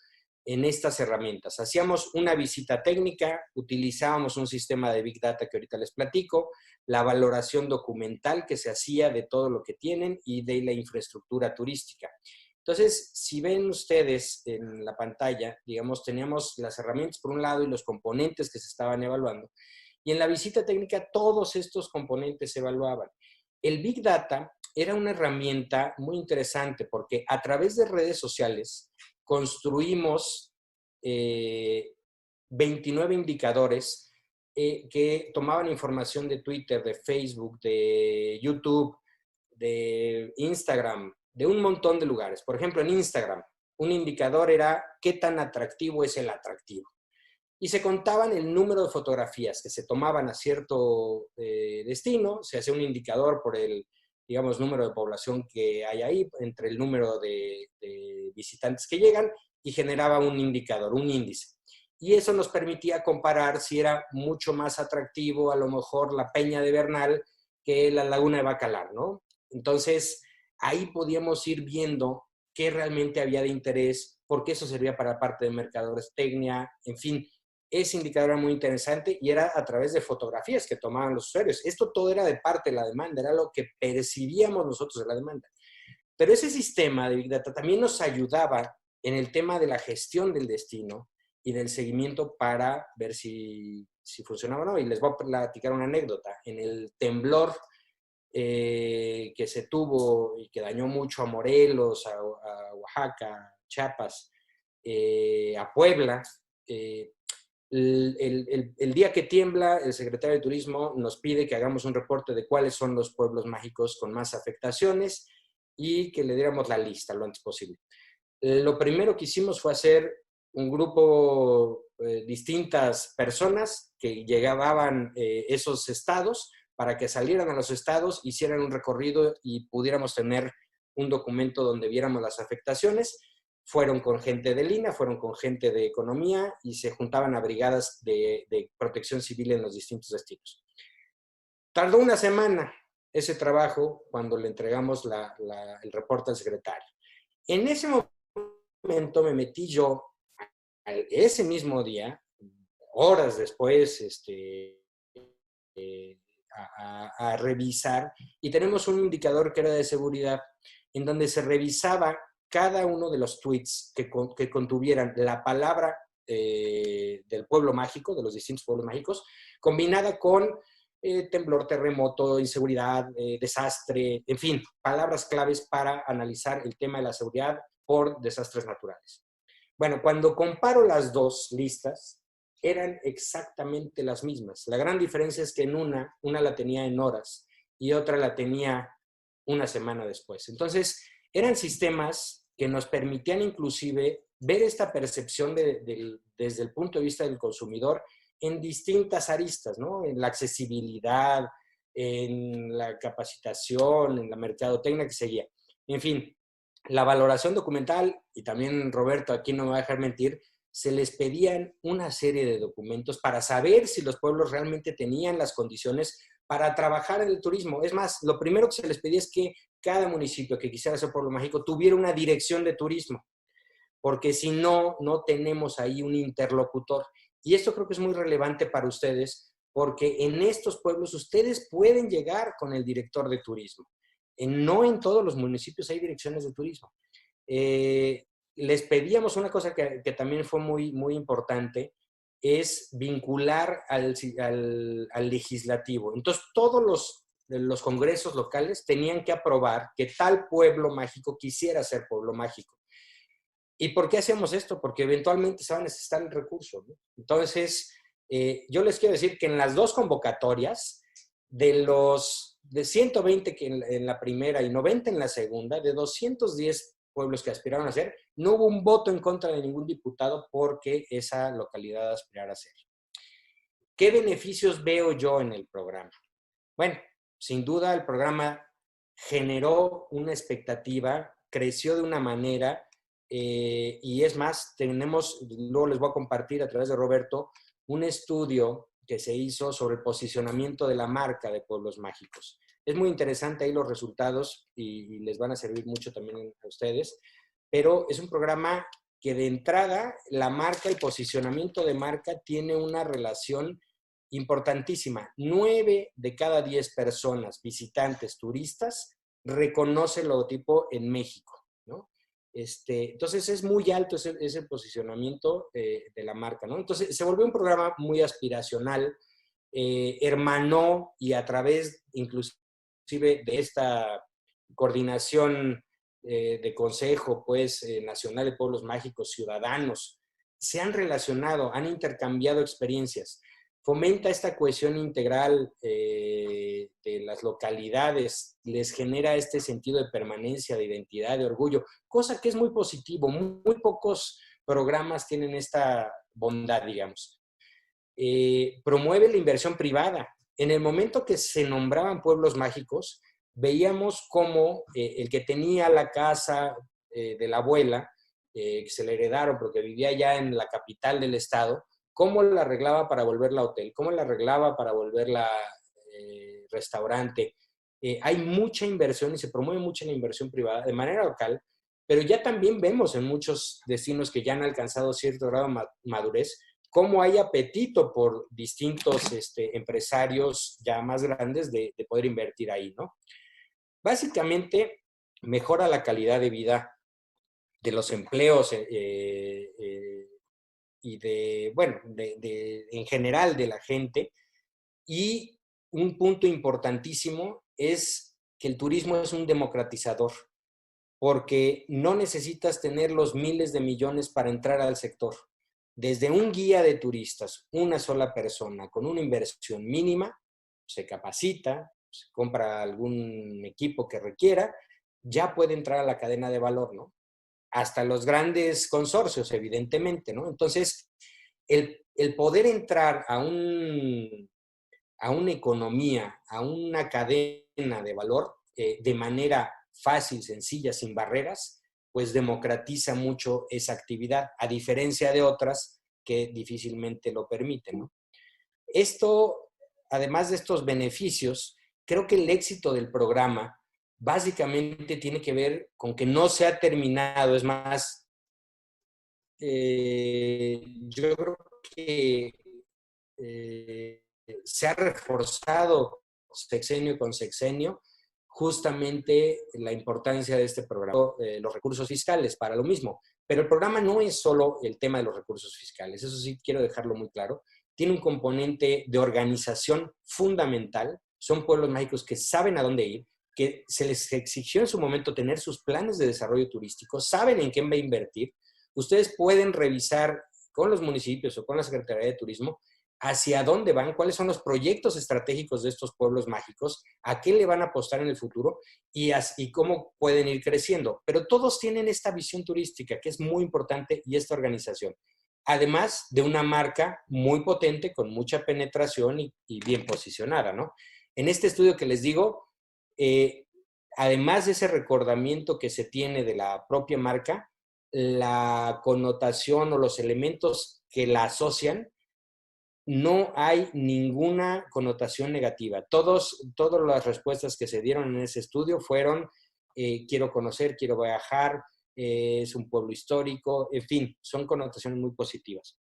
en estas herramientas. Hacíamos una visita técnica, utilizábamos un sistema de Big Data que ahorita les platico, la valoración documental que se hacía de todo lo que tienen y de la infraestructura turística. Entonces, si ven ustedes en la pantalla, digamos, teníamos las herramientas por un lado y los componentes que se estaban evaluando. Y en la visita técnica todos estos componentes se evaluaban. El Big Data era una herramienta muy interesante porque a través de redes sociales construimos 29 indicadores que tomaban información de Twitter, de Facebook, de YouTube, de Instagram, de un montón de lugares. Por ejemplo, en Instagram, un indicador era qué tan atractivo es el atractivo. Y se contaban el número de fotografías que se tomaban a cierto destino, se hacía un indicador por el, digamos, número de población que hay ahí, entre el número de visitantes que llegan, y generaba un indicador, un índice. Y eso nos permitía comparar si era mucho más atractivo a lo mejor la Peña de Bernal que la Laguna de Bacalar, ¿no? Entonces, ahí podíamos ir viendo qué realmente había de interés, porque eso servía para parte de mercadotecnia, en fin. Ese indicador era muy interesante y era a través de fotografías que tomaban los usuarios. Esto todo era de parte de la demanda, era lo que percibíamos nosotros de la demanda. Pero ese sistema de Big Data también nos ayudaba en el tema de la gestión del destino y del seguimiento para ver si funcionaba o no. Y les voy a platicar una anécdota. En el temblor que se tuvo y que dañó mucho a Morelos, a Oaxaca, Chiapas, a Puebla, el día que tiembla, el secretario de Turismo nos pide que hagamos un reporte de cuáles son los pueblos mágicos con más afectaciones y que le diéramos la lista lo antes posible. Lo primero que hicimos fue hacer un grupo, distintas personas que llegaban esos estados para que salieran a los estados, hicieran un recorrido y pudiéramos tener un documento donde viéramos las afectaciones. Fueron con gente de Lina, fueron con gente de economía y se juntaban a brigadas de protección civil en los distintos destinos. Tardó una semana ese trabajo cuando le entregamos el reporte al secretario. En ese momento me metí yo, ese mismo día, horas después, a revisar, y tenemos un indicador que era de seguridad, en donde se revisaba cada uno de los tweets que contuvieran la palabra del pueblo mágico, de los distintos pueblos mágicos, combinada con temblor, terremoto, inseguridad, desastre, en fin, palabras claves para analizar el tema de la seguridad por desastres naturales. Bueno, cuando comparo las dos listas, eran exactamente las mismas. La gran diferencia es que en una la tenía en horas y otra la tenía una semana después. Entonces, eran sistemas que nos permitían inclusive ver esta percepción desde el punto de vista del consumidor en distintas aristas, ¿no? En la accesibilidad, en la capacitación, en la mercadotecnia que seguía. En fin, la valoración documental, y también Roberto aquí no me va a dejar mentir, se les pedían una serie de documentos para saber si los pueblos realmente tenían las condiciones para trabajar en el turismo. Es más, lo primero que se les pedía es que cada municipio que quisiera ser pueblo mágico tuviera una dirección de turismo, porque si no, no tenemos ahí un interlocutor. Y esto creo que es muy relevante para ustedes, porque en estos pueblos ustedes pueden llegar con el director de turismo. No en todos los municipios hay direcciones de turismo. Les pedíamos una cosa que también fue muy, muy importante, es vincular al legislativo. Entonces, todos los congresos locales tenían que aprobar que tal pueblo mágico quisiera ser pueblo mágico. ¿Y por qué hacemos esto? Porque eventualmente se va a necesitar el recurso, ¿no? Entonces, yo les quiero decir que en las dos convocatorias, de 120 que en la primera y 90 en la segunda, de 210 pueblos que aspiraron a ser, no hubo un voto en contra de ningún diputado porque esa localidad aspirara a ser. ¿Qué beneficios veo yo en el programa? Bueno, sin duda el programa generó una expectativa, creció de una manera, y es más, luego les voy a compartir a través de Roberto, un estudio que se hizo sobre el posicionamiento de la marca de Pueblos Mágicos. Es muy interesante ahí los resultados y les van a servir mucho también a ustedes, pero es un programa que de entrada la marca, el posicionamiento de marca tiene una relación importantísima. 9 de cada 10 personas, visitantes, turistas, reconoce el logotipo en México, ¿no? Entonces es muy alto ese posicionamiento de la marca, ¿no? Entonces se volvió un programa muy aspiracional, hermanó y a través inclusive de esta coordinación de Consejo pues, Nacional de Pueblos Mágicos, ciudadanos, se han relacionado, han intercambiado experiencias. Fomenta esta cohesión integral de las localidades, les genera este sentido de permanencia, de identidad, de orgullo, cosa que es muy positivo. Muy pocos programas tienen esta bondad, digamos. Promueve la inversión privada. En el momento que se nombraban pueblos mágicos, veíamos cómo el que tenía la casa de la abuela, que se le heredaron porque vivía ya en la capital del estado, cómo la arreglaba para volverla hotel, cómo la arreglaba para volverla restaurante. Hay mucha inversión y se promueve mucha la inversión privada de manera local, pero ya también vemos en muchos destinos que ya han alcanzado cierto grado de madurez, cómo hay apetito por distintos empresarios ya más grandes de poder invertir ahí, ¿no? Básicamente, mejora la calidad de vida de los empleos y en general de la gente. Y un punto importantísimo es que el turismo es un democratizador, porque no necesitas tener los miles de millones para entrar al sector. Desde un guía de turistas, una sola persona, con una inversión mínima, se capacita, se compra algún equipo que requiera, ya puede entrar a la cadena de valor, ¿no? Hasta los grandes consorcios, evidentemente, ¿no? Entonces, el poder entrar a una economía, a una cadena de valor de manera fácil, sencilla, sin barreras, pues democratiza mucho esa actividad, a diferencia de otras que difícilmente lo permiten, ¿no? Esto, además de estos beneficios, creo que el éxito del programa básicamente tiene que ver con que no se ha terminado. Es más, yo creo que se ha reforzado sexenio con sexenio justamente la importancia de este programa, los recursos fiscales para lo mismo. Pero el programa no es solo el tema de los recursos fiscales, eso sí quiero dejarlo muy claro. Tiene un componente de organización fundamental. Son pueblos mágicos que saben a dónde ir, que se les exigió en su momento tener sus planes de desarrollo turístico, saben en qué va a invertir. Ustedes pueden revisar con los municipios o con la Secretaría de Turismo hacia dónde van, cuáles son los proyectos estratégicos de estos pueblos mágicos, a qué le van a apostar en el futuro y cómo pueden ir creciendo. Pero todos tienen esta visión turística que es muy importante y esta organización. además de una marca muy potente, con mucha penetración y bien posicionada, ¿no? En este estudio que les digo, además de ese recordamiento que se tiene de la propia marca, la connotación o los elementos que la asocian, no hay ninguna connotación negativa. Todas las respuestas que se dieron en ese estudio fueron quiero conocer, quiero viajar, es un pueblo histórico, en fin, son connotaciones muy positivas.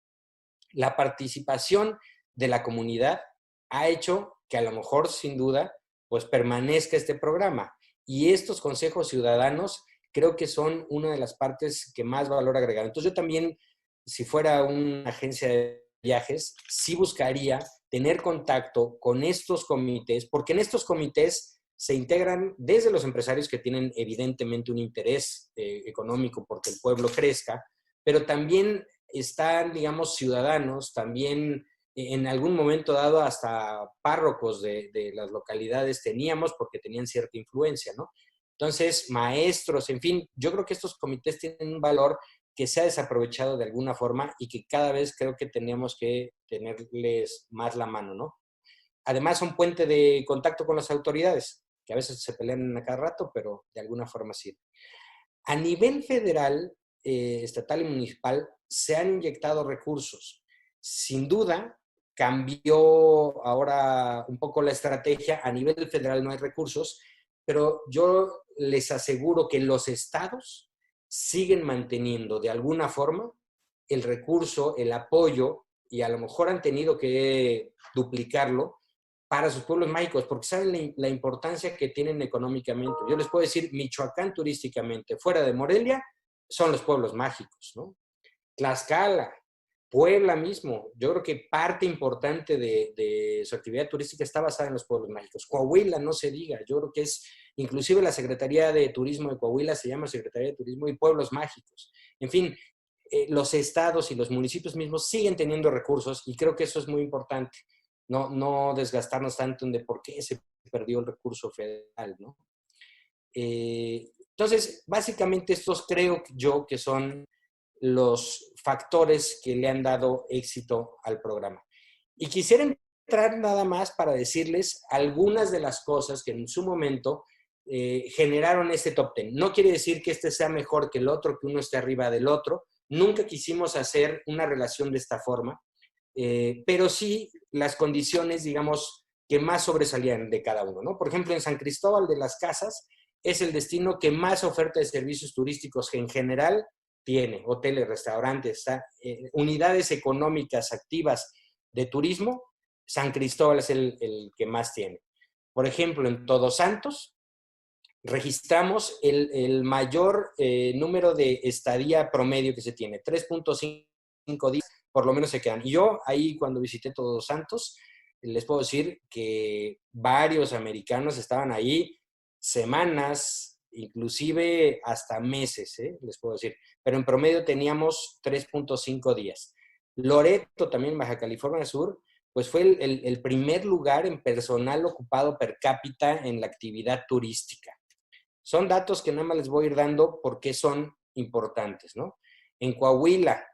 La participación de la comunidad ha hecho que a lo mejor, sin duda, pues permanezca este programa. Y estos consejos ciudadanos creo que son una de las partes que más valor agregado. Entonces yo también, si fuera una agencia de viajes, sí buscaría tener contacto con estos comités, porque en estos comités se integran desde los empresarios que tienen evidentemente un interés económico porque el pueblo crezca, pero también están, digamos, ciudadanos, también en algún momento dado hasta párrocos de las localidades teníamos porque tenían cierta influencia, ¿no? Entonces, maestros, en fin, yo creo que estos comités tienen un valor que se ha desaprovechado de alguna forma y que cada vez creo que tenemos que tenerles más la mano, ¿no? Además, son puente de contacto con las autoridades, que a veces se pelean a cada rato, pero de alguna forma sirve. A nivel federal, estatal y municipal, se han inyectado recursos. Sin duda, cambió ahora un poco la estrategia. A nivel federal no hay recursos, pero yo les aseguro que los estados siguen manteniendo de alguna forma el recurso, el apoyo, y a lo mejor han tenido que duplicarlo para sus pueblos mágicos, porque saben la importancia que tienen económicamente. Yo les puedo decir, Michoacán turísticamente, fuera de Morelia, son los pueblos mágicos, ¿no? Tlaxcala, Puebla mismo, yo creo que parte importante de su actividad turística está basada en los pueblos mágicos. Coahuila, no se diga, yo creo que es, inclusive la Secretaría de Turismo de Coahuila se llama Secretaría de Turismo y Pueblos Mágicos. En fin, los estados y los municipios mismos siguen teniendo recursos y creo que eso es muy importante. No desgastarnos tanto en de por qué se perdió el recurso federal, ¿no? Entonces, básicamente estos creo yo que son los factores que le han dado éxito al programa. Y quisiera entrar nada más para decirles algunas de las cosas que en su momento generaron este top 10. No quiere decir que este sea mejor que el otro, que uno esté arriba del otro. Nunca quisimos hacer una relación de esta forma, pero sí las condiciones, digamos, que más sobresalían de cada uno, ¿no? Por ejemplo, en San Cristóbal de las Casas es el destino que más oferta de servicios turísticos en general tiene, hoteles, restaurantes, unidades económicas activas de turismo. San Cristóbal es el que más tiene. Por ejemplo, en Todos Santos registramos el mayor número de estadía promedio que se tiene, 3.5 días, por lo menos se quedan. Y yo ahí cuando visité Todos Santos, les puedo decir que varios americanos estaban ahí semanas, inclusive hasta meses, les puedo decir. Pero en promedio teníamos 3.5 días. Loreto, también Baja California Sur, pues fue el primer lugar en personal ocupado per cápita en la actividad turística. Son datos que nada más les voy a ir dando porque son importantes, ¿no? En Coahuila,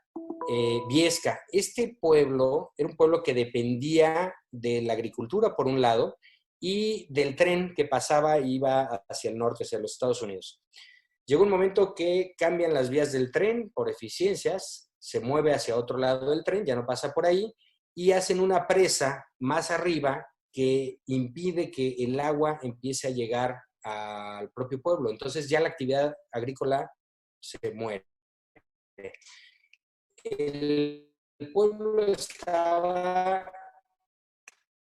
Viesca, este pueblo era un pueblo que dependía de la agricultura por un lado y del tren que pasaba e iba hacia el norte, hacia los Estados Unidos. Llegó un momento que cambian las vías del tren por eficiencias, se mueve hacia otro lado del tren, ya no pasa por ahí, y hacen una presa más arriba que impide que el agua empiece a llegar al propio pueblo. Entonces ya la actividad agrícola se muere. El pueblo estaba,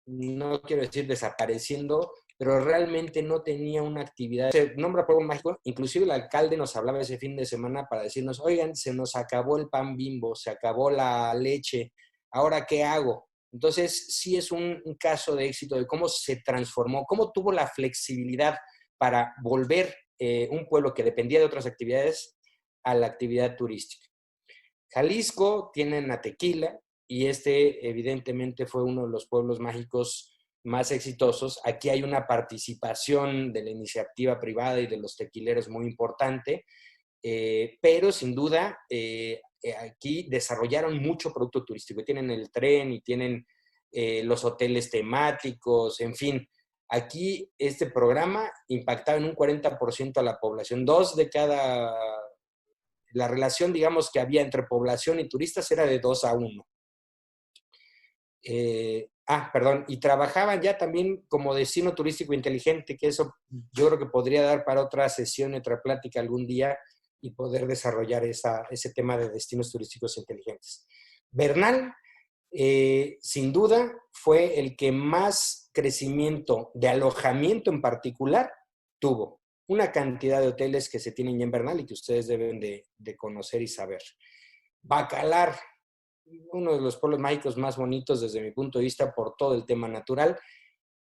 no quiero decir desapareciendo, pero realmente no tenía una actividad. Se nombra Pueblo Mágico, inclusive el alcalde nos hablaba ese fin de semana para decirnos, oigan, se nos acabó el pan Bimbo, se acabó la leche, ¿ahora qué hago? Entonces, sí es un caso de éxito de cómo se transformó, cómo tuvo la flexibilidad para volver un pueblo que dependía de otras actividades a la actividad turística. Jalisco tienen a Tequila y este evidentemente fue uno de los pueblos mágicos más exitosos. Aquí hay una participación de la iniciativa privada y de los tequileros muy importante, pero sin duda aquí desarrollaron mucho producto turístico. Tienen el tren y tienen los hoteles temáticos, en fin. Aquí este programa impactaba en un 40% a la población. La relación, digamos, que había entre población y turistas era de 2-1. Perdón, y trabajaban ya también como destino turístico inteligente, que eso yo creo que podría dar para otra sesión, otra plática algún día y poder desarrollar ese tema de destinos turísticos inteligentes. Bernal, sin duda, fue el que más crecimiento de alojamiento en particular tuvo. Una cantidad de hoteles que se tienen ya en Bernal y que ustedes deben de conocer y saber. Bacalar, uno de los pueblos mágicos más bonitos desde mi punto de vista por todo el tema natural,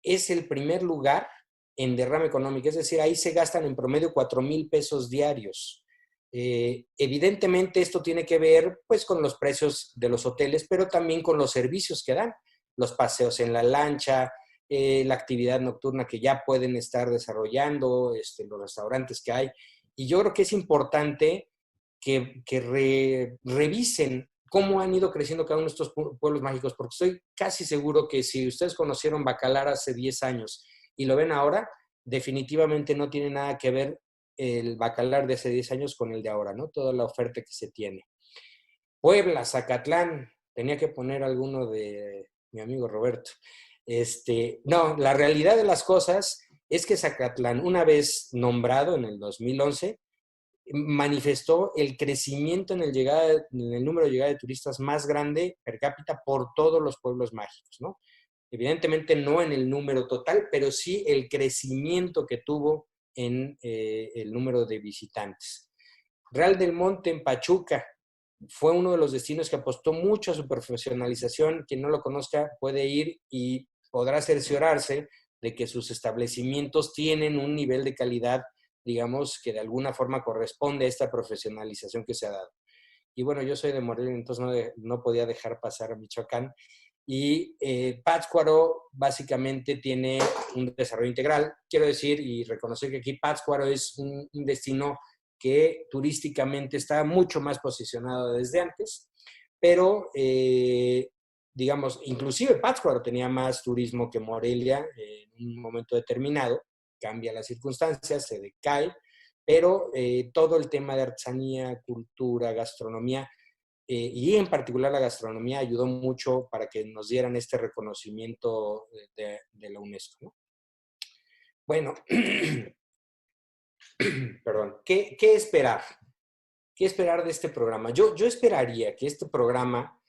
es el primer lugar en derrama económica, es decir, ahí se gastan en promedio 4,000 pesos diarios. Evidentemente esto tiene que ver pues con los precios de los hoteles, pero también con los servicios que dan, los paseos en la lancha, la actividad nocturna que ya pueden estar desarrollando, los restaurantes que hay. Y yo creo que es importante que revisen cómo han ido creciendo cada uno de estos pueblos mágicos, porque estoy casi seguro que si ustedes conocieron Bacalar hace 10 años y lo ven ahora, definitivamente no tiene nada que ver el Bacalar de hace 10 años con el de ahora, ¿no? Toda la oferta que se tiene. Puebla, Zacatlán, tenía que poner alguno de mi amigo Roberto. No, la realidad de las cosas es que Zacatlán, una vez nombrado en el 2011, manifestó el crecimiento en el número de llegada de turistas más grande per cápita por todos los pueblos mágicos, ¿no? Evidentemente no en el número total, pero sí el crecimiento que tuvo en el número de visitantes. Real del Monte en Pachuca fue uno de los destinos que apostó mucho a su profesionalización. Quien no lo conozca puede ir y podrá cerciorarse de que sus establecimientos tienen un nivel de calidad, digamos, que de alguna forma corresponde a esta profesionalización que se ha dado. Y bueno, yo soy de Morelia, entonces no podía dejar pasar a Michoacán. Y Pátzcuaro básicamente tiene un desarrollo integral. Quiero decir y reconocer que aquí Pátzcuaro es un destino que turísticamente está mucho más posicionado desde antes, pero digamos, inclusive Pátzcuaro tenía más turismo que Morelia en un momento determinado, cambia las circunstancias, se decae, pero todo el tema de artesanía, cultura, gastronomía, y en particular la gastronomía ayudó mucho para que nos dieran este reconocimiento de la UNESCO, ¿no? Bueno, perdón, ¿qué esperar? ¿Qué esperar de este programa? Yo esperaría que este programa,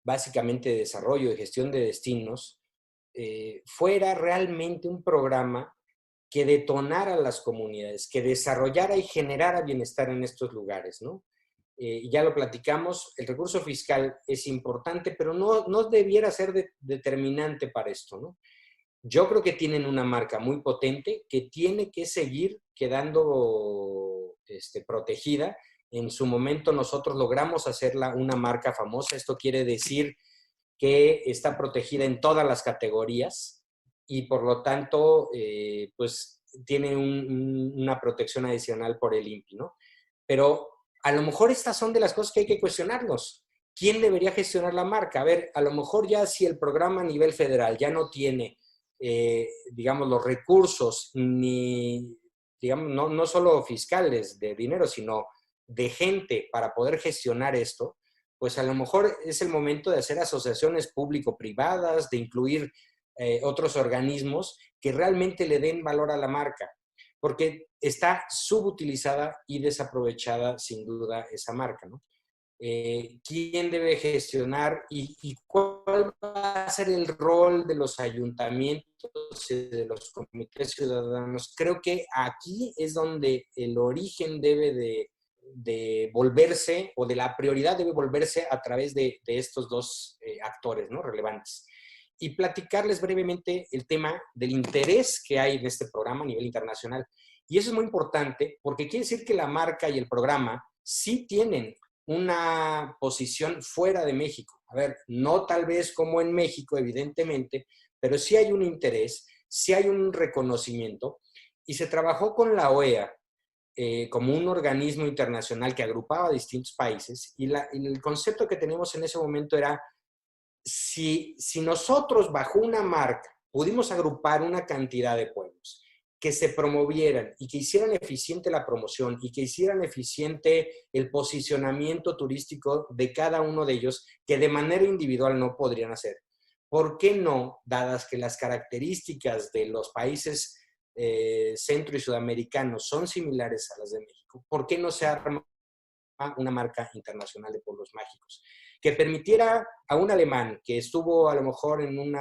básicamente de desarrollo, de gestión de destinos, fuera realmente un programa que detonara a las comunidades, que desarrollara y generara bienestar en estos lugares, ¿no? Ya lo platicamos, el recurso fiscal es importante, pero no debiera ser determinante para esto, ¿no? Yo creo que tienen una marca muy potente que tiene que seguir quedando protegida. En su momento nosotros logramos hacerla una marca famosa. Esto quiere decir que está protegida en todas las categorías y por lo tanto, pues tiene una protección adicional por el INPI, ¿no? Pero a lo mejor estas son de las cosas que hay que cuestionarnos. ¿Quién debería gestionar la marca? A ver, a lo mejor ya si el programa a nivel federal ya no tiene, digamos, los recursos, ni, digamos, no solo fiscales de dinero, sino de gente para poder gestionar esto, pues a lo mejor es el momento de hacer asociaciones público-privadas, de incluir otros organismos que realmente le den valor a la marca, porque está subutilizada y desaprovechada sin duda esa marca, ¿no? ¿Quién debe gestionar y cuál va a ser el rol de los ayuntamientos y de los comités ciudadanos? Creo que aquí es donde el origen debe de volverse, o de la prioridad debe volverse a través de estos dos actores, ¿no?, relevantes. Y platicarles brevemente el tema del interés que hay en este programa a nivel internacional. Y eso es muy importante porque quiere decir que la marca y el programa sí tienen una posición fuera de México. A ver, no tal vez como en México, evidentemente, pero sí hay un interés, sí hay un reconocimiento. Y se trabajó con la OEA como un organismo internacional que agrupaba a distintos países, y el concepto que teníamos en ese momento era, si nosotros bajo una marca pudimos agrupar una cantidad de pueblos que se promovieran y que hicieran eficiente la promoción y que hicieran eficiente el posicionamiento turístico de cada uno de ellos, que de manera individual no podrían hacer, ¿por qué no, dadas que las características de los países centro y sudamericanos son similares a las de México, por qué no se arma una marca internacional de pueblos mágicos que permitiera a un alemán que estuvo a lo mejor en un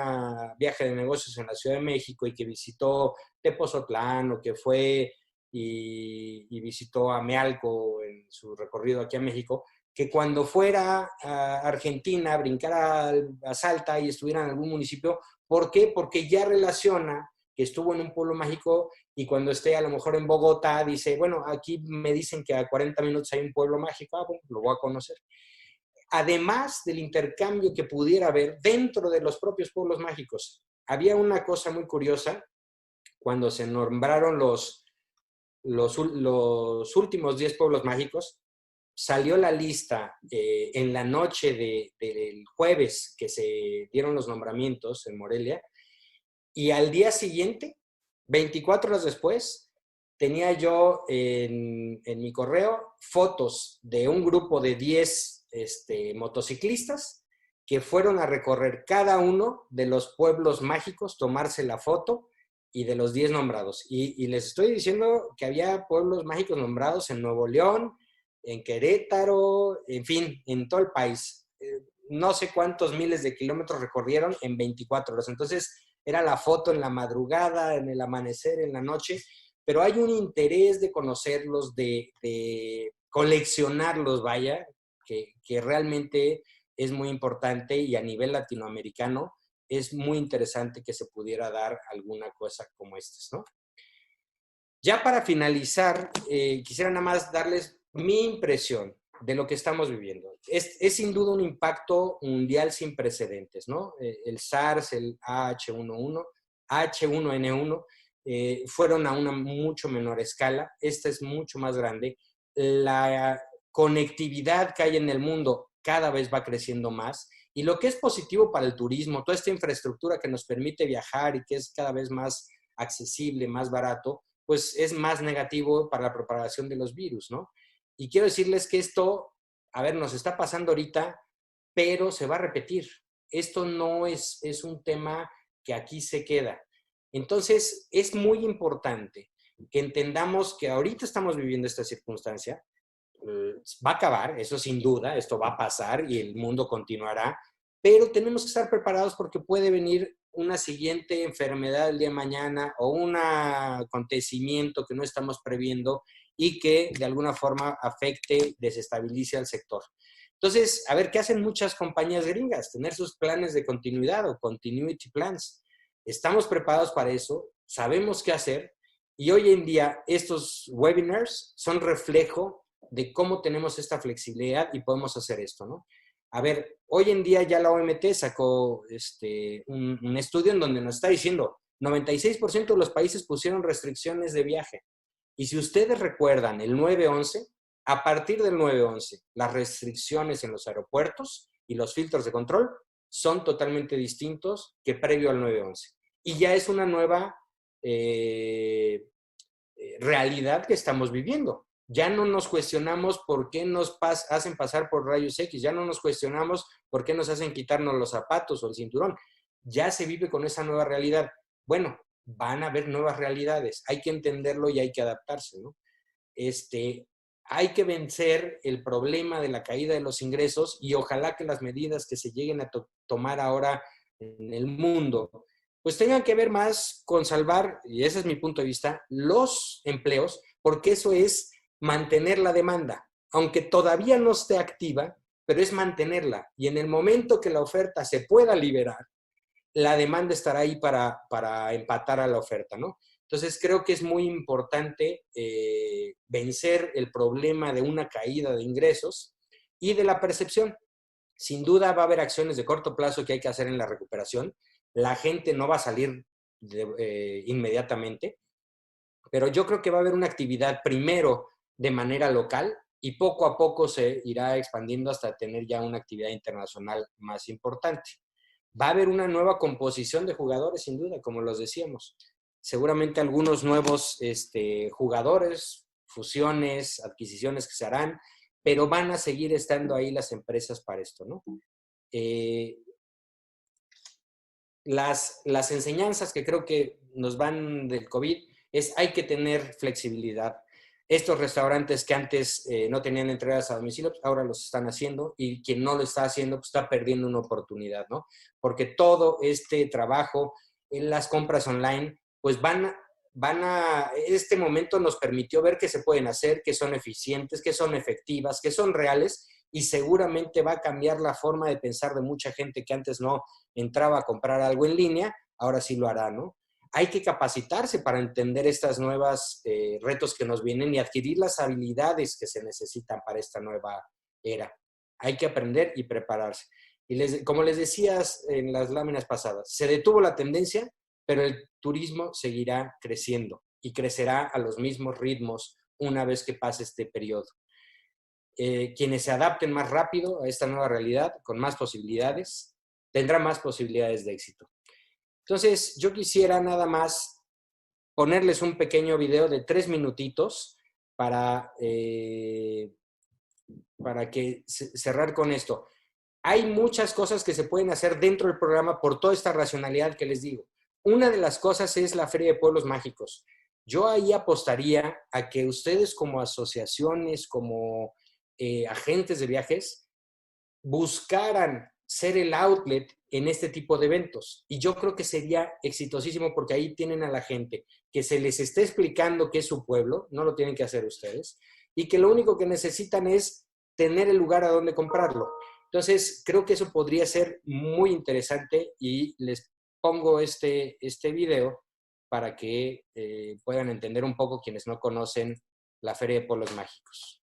viaje de negocios en la Ciudad de México y que visitó Tepozotlán o que fue y visitó Amealco en su recorrido aquí a México, que cuando fuera a Argentina, brincara a Salta y estuviera en algún municipio? ¿Por qué? Porque ya relaciona que estuvo en un pueblo mágico, y cuando esté a lo mejor en Bogotá dice, bueno, aquí me dicen que a 40 minutos hay un pueblo mágico, bueno, lo voy a conocer. Además del intercambio que pudiera haber dentro de los propios pueblos mágicos. Había una cosa muy curiosa, cuando se nombraron los últimos 10 pueblos mágicos, salió la lista en la noche del jueves que se dieron los nombramientos en Morelia, y al día siguiente, 24 horas después, tenía yo en mi correo fotos de un grupo de 10 motociclistas que fueron a recorrer cada uno de los pueblos mágicos, tomarse la foto, y de los 10 nombrados. Y les estoy diciendo que había pueblos mágicos nombrados en Nuevo León, en Querétaro, en fin, en todo el país. No sé cuántos miles de kilómetros recorrieron en 24 horas. Entonces, era la foto en la madrugada, en el amanecer, en la noche, pero hay un interés de conocerlos, de coleccionarlos, vaya, que realmente es muy importante, y a nivel latinoamericano es muy interesante que se pudiera dar alguna cosa como estas, ¿no? Ya para finalizar, quisiera nada más darles mi impresión de lo que estamos viviendo. Es sin duda un impacto mundial sin precedentes, ¿no? El SARS, el H1N1, fueron a una mucho menor escala. Esta es mucho más grande. La conectividad que hay en el mundo cada vez va creciendo más. Y lo que es positivo para el turismo, toda esta infraestructura que nos permite viajar y que es cada vez más accesible, más barato, pues es más negativo para la propagación de los virus, ¿no? Y quiero decirles que esto, a ver, nos está pasando ahorita, pero se va a repetir. Esto no es un tema que aquí se queda. Entonces, es muy importante que entendamos que ahorita estamos viviendo esta circunstancia, va a acabar, eso sin duda, esto va a pasar y el mundo continuará, pero tenemos que estar preparados porque puede venir una siguiente enfermedad el día de mañana o un acontecimiento que no estamos previendo y que de alguna forma afecte, desestabilice al sector. Entonces, a ver, ¿qué hacen muchas compañías gringas? Tener sus planes de continuidad o continuity plans. Estamos preparados para eso, sabemos qué hacer, y hoy en día estos webinars son reflejo de cómo tenemos esta flexibilidad y podemos hacer esto, ¿no? A ver, hoy en día ya la OMT sacó un estudio en donde nos está diciendo 96% de los países pusieron restricciones de viaje. Y si ustedes recuerdan el 9/11, a partir del 9/11, las restricciones en los aeropuertos y los filtros de control son totalmente distintos que previo al 9/11. Y ya es una nueva realidad que estamos viviendo. Ya no nos cuestionamos por qué nos hacen pasar por rayos X, ya no nos cuestionamos por qué nos hacen quitarnos los zapatos o el cinturón. Ya se vive con esa nueva realidad. Bueno, van a haber nuevas realidades, hay que entenderlo y hay que adaptarse, ¿no? Hay que vencer el problema de la caída de los ingresos, y ojalá que las medidas que se lleguen a tomar ahora en el mundo pues tengan que ver más con salvar, y ese es mi punto de vista, los empleos, porque eso es mantener la demanda, aunque todavía no esté activa, pero es mantenerla. Y en el momento que la oferta se pueda liberar, la demanda estará ahí para empatar a la oferta, ¿no? Entonces creo que es muy importante vencer el problema de una caída de ingresos y de la percepción. Sin duda va a haber acciones de corto plazo que hay que hacer en la recuperación. La gente no va a salir inmediatamente, Pero yo creo que va a haber una actividad primero de manera local y poco a poco se irá expandiendo hasta tener ya una actividad internacional más importante. Va a haber una nueva composición de jugadores, sin duda, como los decíamos. Seguramente algunos nuevos jugadores, fusiones, adquisiciones que se harán, pero van a seguir estando ahí las empresas para esto, ¿no? Las enseñanzas que creo que nos van del COVID es hay que tener flexibilidad. Estos restaurantes que antes no tenían entregas a domicilio, pues ahora los están haciendo y quien no lo está haciendo pues está perdiendo una oportunidad, ¿no? Porque todo este trabajo en las compras online, pues este momento nos permitió ver que se pueden hacer, que son eficientes, que son efectivas, que son reales y seguramente va a cambiar la forma de pensar de mucha gente que antes no entraba a comprar algo en línea, ahora sí lo hará, ¿no? Hay que capacitarse para entender estas nuevas retos que nos vienen y adquirir las habilidades que se necesitan para esta nueva era. Hay que aprender y prepararse. Y como les decías en las láminas pasadas, se detuvo la tendencia, pero el turismo seguirá creciendo y crecerá a los mismos ritmos una vez que pase este periodo. Quienes se adapten más rápido a esta nueva realidad, con más posibilidades, tendrán más posibilidades de éxito. Entonces, yo quisiera nada más ponerles un pequeño video de 3 minutitos para cerrar con esto. Hay muchas cosas que se pueden hacer dentro del programa por toda esta racionalidad que les digo. Una de las cosas es la Feria de Pueblos Mágicos. Yo ahí apostaría a que ustedes como asociaciones, como agentes de viajes, buscaran ser el outlet en este tipo de eventos. Y yo creo que sería exitosísimo porque ahí tienen a la gente que se les está explicando qué es su pueblo, no lo tienen que hacer ustedes, y que lo único que necesitan es tener el lugar a donde comprarlo. Entonces, creo que eso podría ser muy interesante y les pongo este video para que puedan entender un poco quienes no conocen la Feria de Pueblos Mágicos.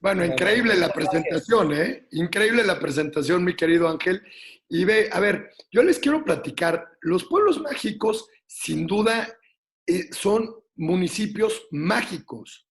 Bueno, increíble la presentación, ¿eh? Increíble la presentación, mi querido Ángel. Y ve, a ver, yo les quiero platicar, los pueblos mágicos, sin duda, son municipios mágicos.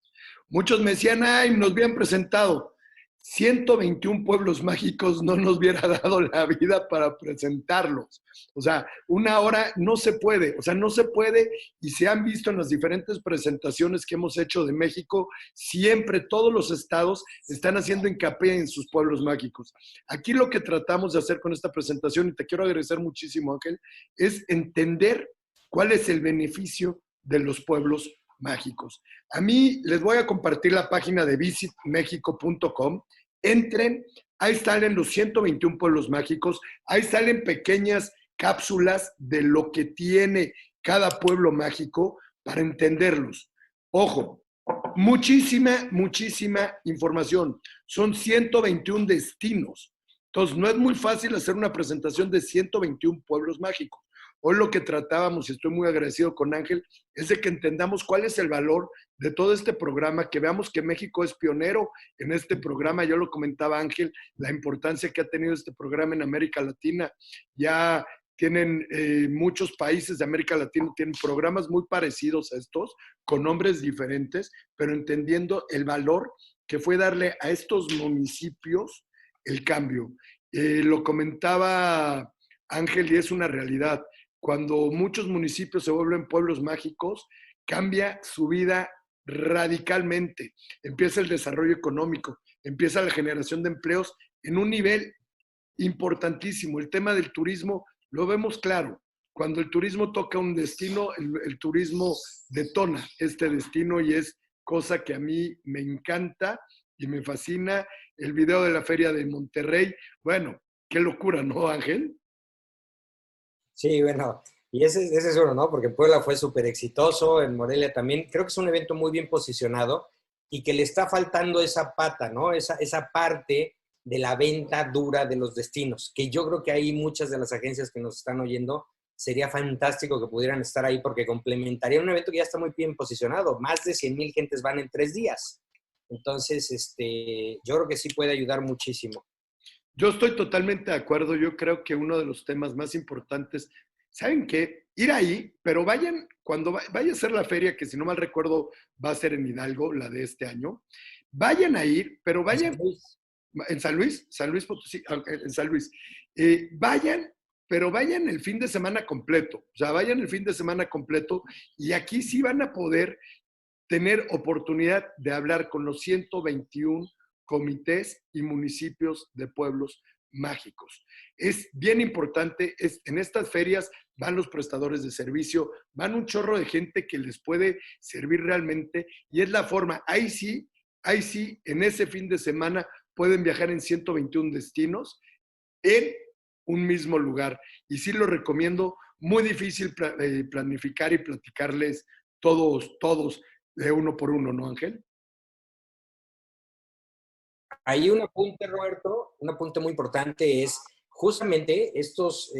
Muchos me decían, ay, nos habían presentado. 121 pueblos mágicos no nos hubiera dado la vida para presentarlos. O sea, una hora no se puede, o sea, no se puede y se han visto en las diferentes presentaciones que hemos hecho de México, siempre todos los estados están haciendo hincapié en sus pueblos mágicos. Aquí lo que tratamos de hacer con esta presentación, y te quiero agradecer muchísimo, Ángel, es entender cuál es el beneficio de los pueblos mágicos. A mí les voy a compartir la página de visitmexico.com. Entren, ahí salen los 121 pueblos mágicos, ahí salen pequeñas cápsulas de lo que tiene cada pueblo mágico para entenderlos. Ojo, muchísima información. Son 121 destinos. Entonces, no es muy fácil hacer una presentación de 121 pueblos mágicos. Hoy lo que tratábamos, y estoy muy agradecido con Ángel, es de que entendamos cuál es el valor de todo este programa, que veamos que México es pionero en este programa. Yo lo comentaba Ángel, la importancia que ha tenido este programa en América Latina. Ya tienen muchos países de América Latina, tienen programas muy parecidos a estos, con nombres diferentes, pero entendiendo el valor que fue darle a estos municipios el cambio. Lo comentaba Ángel y es una realidad. Cuando muchos municipios se vuelven pueblos mágicos, cambia su vida radicalmente. Empieza el desarrollo económico, empieza la generación de empleos en un nivel importantísimo. El tema del turismo lo vemos claro. Cuando el turismo toca un destino, el turismo detona este destino y es cosa que a mí me encanta y me fascina. El video de la Feria de Monterrey, bueno, qué locura, ¿no, Ángel? Sí, bueno, y ese es uno, ¿no? Porque en Puebla fue súper exitoso, en Morelia también. Creo que es un evento muy bien posicionado y que le está faltando esa pata, ¿no? Esa parte de la venta dura de los destinos, que yo creo que ahí muchas de las agencias que nos están oyendo, sería fantástico que pudieran estar ahí porque complementaría un evento que ya está muy bien posicionado. Más de 100,000 gentes van en 3 días. Entonces, yo creo que sí puede ayudar muchísimo. Yo estoy totalmente de acuerdo. Yo creo que uno de los temas más importantes, ¿saben qué? Ir ahí, pero vayan, cuando vaya a ser la feria, que si no mal recuerdo va a ser en Hidalgo, la de este año, vayan a ir, pero vayan en San Luis Potosí, en San Luis. Vayan, pero vayan el fin de semana completo. O sea, vayan el fin de semana completo y aquí sí van a poder tener oportunidad de hablar con los 121 comités y municipios de pueblos mágicos. Es bien importante, en estas ferias van los prestadores de servicio, van un chorro de gente que les puede servir realmente y es la forma, ahí sí, en ese fin de semana pueden viajar en 121 destinos en un mismo lugar. Y sí lo recomiendo, muy difícil planificar y platicarles todos de uno por uno, ¿no, Ángel? Hay un apunte, Roberto, un apunte muy importante es justamente estos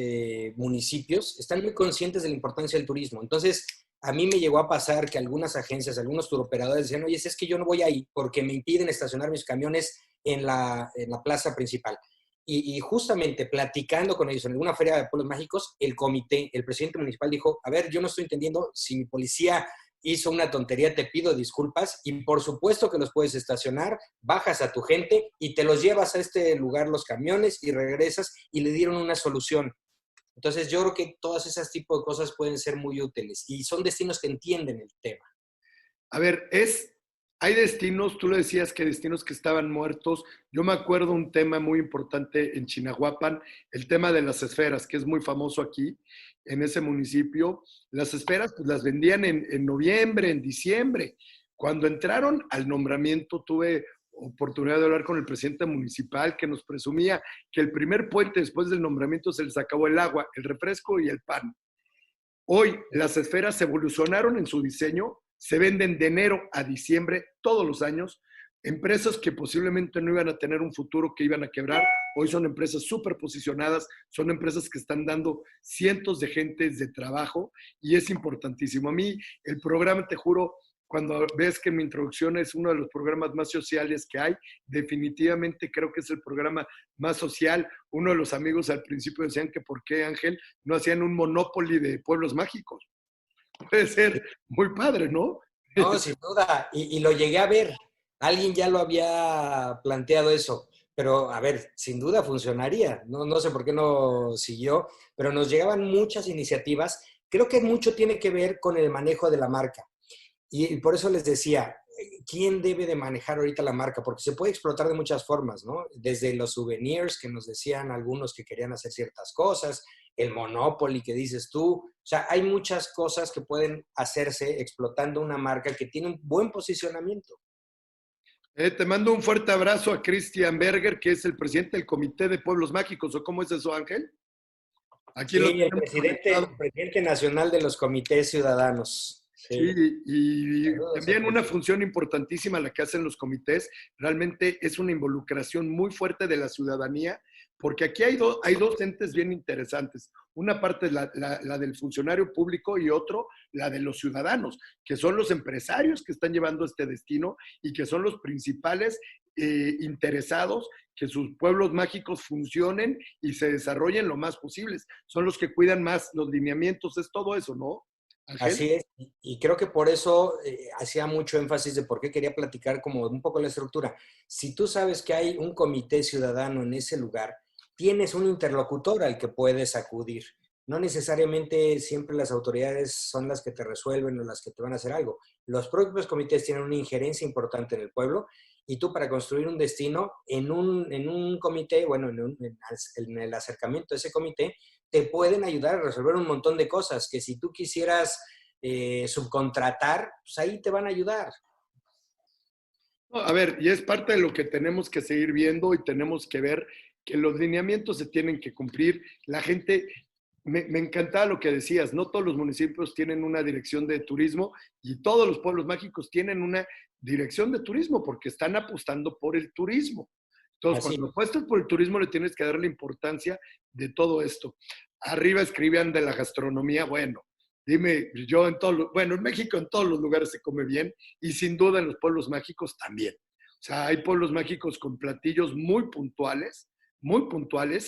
municipios están muy conscientes de la importancia del turismo. Entonces, a mí me llegó a pasar que algunas agencias, algunos turoperadores decían, oye, es que yo no voy ahí porque me impiden estacionar mis camiones en la plaza principal. Y justamente platicando con ellos en alguna feria de pueblos mágicos, el comité, el presidente municipal dijo, a ver, yo no estoy entendiendo si mi policía hizo una tontería, te pido disculpas y por supuesto que los puedes estacionar, bajas a tu gente y te los llevas a este lugar los camiones y regresas y le dieron una solución. Entonces yo creo que todas esas tipos de cosas pueden ser muy útiles y son destinos que entienden el tema. A ver, hay destinos, tú lo decías que destinos que estaban muertos. Yo me acuerdo un tema muy importante en Chinahuapan, el tema de las esferas, que es muy famoso aquí, en ese municipio. Las esferas pues las vendían en noviembre, en diciembre. Cuando entraron al nombramiento, tuve oportunidad de hablar con el presidente municipal que nos presumía que el primer puente después del nombramiento se les acabó el agua, el refresco y el pan. Hoy las esferas evolucionaron en su diseño, se venden de enero a diciembre todos los años. Empresas que posiblemente no iban a tener un futuro, que iban a quebrar, hoy son empresas súper posicionadas, son empresas que están dando cientos de gentes de trabajo y es importantísimo. A mí el programa, te juro, cuando ves que mi introducción es uno de los programas más sociales que hay, definitivamente creo que es el programa más social. Uno de los amigos al principio decían que por qué, Ángel, no hacían un Monopoly de pueblos mágicos. Puede ser muy padre, ¿no? No, sin duda. Y lo llegué a ver. Alguien ya lo había planteado eso. Pero, a ver, sin duda funcionaría. No, no sé por qué no siguió, pero nos llegaban muchas iniciativas. Creo que mucho tiene que ver con el manejo de la marca. Y por eso les decía, ¿quién debe de manejar ahorita la marca? Porque se puede explotar de muchas formas, ¿no? Desde los souvenirs que nos decían algunos que querían hacer ciertas cosas, el Monopoly que dices tú. O sea, hay muchas cosas que pueden hacerse explotando una marca que tiene un buen posicionamiento. Te mando un fuerte abrazo a Christian Berger, que es el presidente del Comité de Pueblos Mágicos, ¿o cómo es eso, Ángel? Aquí lo Sí, el tenemos conectado. presidente nacional de los comités ciudadanos. Sí, Sí, y saludos a también una Cristian. función importantísima la que hacen los comités, realmente es una involucración muy fuerte de la ciudadanía, porque aquí hay dos entes bien interesantes. Una parte es la del funcionario público y otro la de los ciudadanos, que son los empresarios que están llevando este destino y que son los principales interesados que sus pueblos mágicos funcionen y se desarrollen lo más posibles. Son los que cuidan más los lineamientos, es todo eso, ¿no, Ángel? Así es, y creo que por eso hacía mucho énfasis de por qué quería platicar como un poco la estructura. Si tú sabes que hay un comité ciudadano en ese lugar, tienes un interlocutor al que puedes acudir. No necesariamente siempre las autoridades son las que te resuelven o las que te van a hacer algo. Los propios comités tienen una injerencia importante en el pueblo y tú para construir un destino en un comité, bueno, en el acercamiento de ese comité, te pueden ayudar a resolver un montón de cosas que si tú quisieras subcontratar, pues ahí te van a ayudar. No, a ver, y es parte de lo que tenemos que seguir viendo y tenemos que ver que los lineamientos se tienen que cumplir. La gente, me encantaba lo que decías, no todos los municipios tienen una dirección de turismo y todos los pueblos mágicos tienen una dirección de turismo porque están apostando por el turismo. Entonces, Así. cuando apuestas por el turismo, le tienes que dar la importancia de todo esto. Arriba escribían de la gastronomía, bueno, dime, yo en bueno, en México en todos los lugares se come bien y sin duda en los pueblos mágicos también. O sea, hay pueblos mágicos con platillos muy puntuales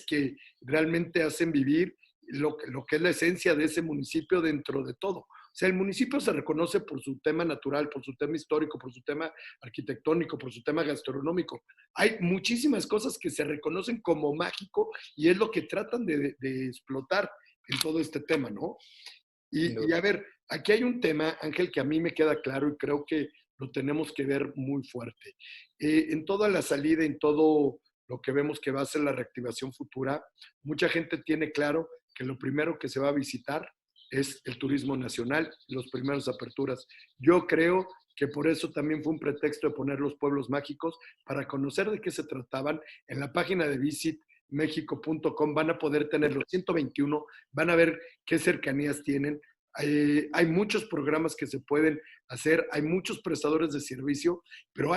que realmente hacen vivir lo que es la esencia de ese municipio dentro de todo. O sea, el municipio se reconoce por su tema natural, por su tema histórico, por su tema arquitectónico, por su tema gastronómico. Hay muchísimas cosas que se reconocen como mágico y es lo que tratan de explotar en todo este tema, ¿no? Y a ver, aquí hay un tema, Ángel, que a mí me queda claro y creo que lo tenemos que ver muy fuerte. En toda la salida, en todo lo que vemos que va a ser la reactivación futura, mucha gente tiene claro que lo primero que se va a visitar es el turismo nacional, los primeros aperturas. Yo creo que por eso también fue un pretexto de poner los pueblos mágicos para conocer de qué se trataban. En la página de visitmexico.com van a poder tener los 121, van a ver qué cercanías tienen. Hay muchos programas que se pueden hacer, hay muchos prestadores de servicio, pero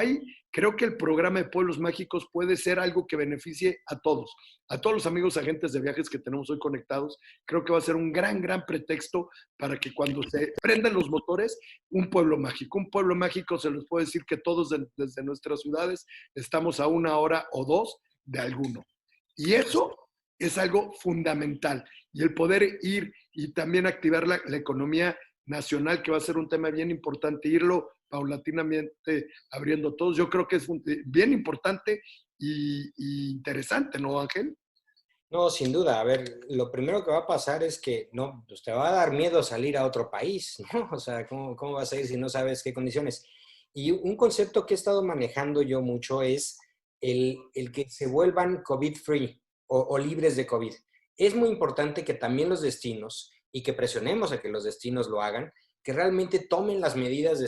creo que el programa de Pueblos Mágicos puede ser algo que beneficie a todos los amigos agentes de viajes que tenemos hoy conectados. Creo que va a ser un gran pretexto para que cuando se prendan los motores, un pueblo mágico se los puede decir que todos desde nuestras ciudades estamos a 1 hora o 2 de alguno. Y eso es algo fundamental. Y el poder ir y también activar la economía nacional, que va a ser un tema bien importante, irlo paulatinamente abriendo todos, yo creo que es bien importante y interesante, ¿no, Ángel? No, sin duda. A ver, lo primero que va a pasar es que no, pues te va a dar miedo salir a otro país, ¿no? O sea, ¿cómo vas a ir si no sabes qué condiciones? Y un concepto que he estado manejando yo mucho es el que se vuelvan COVID-free o libres de COVID. Es muy importante que también los destinos, y que presionemos a que los destinos lo hagan, que realmente tomen las medidas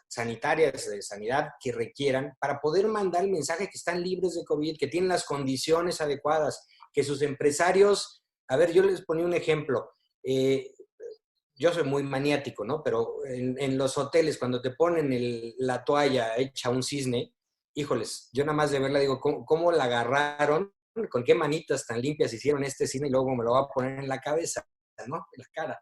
sanitarias, de sanidad que requieran para poder mandar el mensaje que están libres de COVID, que tienen las condiciones adecuadas, que sus empresarios, a ver, yo les ponía un ejemplo, yo soy muy maniático, ¿no? Pero en los hoteles, cuando te ponen la toalla hecha un cisne, híjoles, yo nada más de verla digo, ¿cómo la agarraron? ¿Con qué manitas tan limpias hicieron este cisne y luego me lo va a poner en la cabeza, ¿no? En la cara.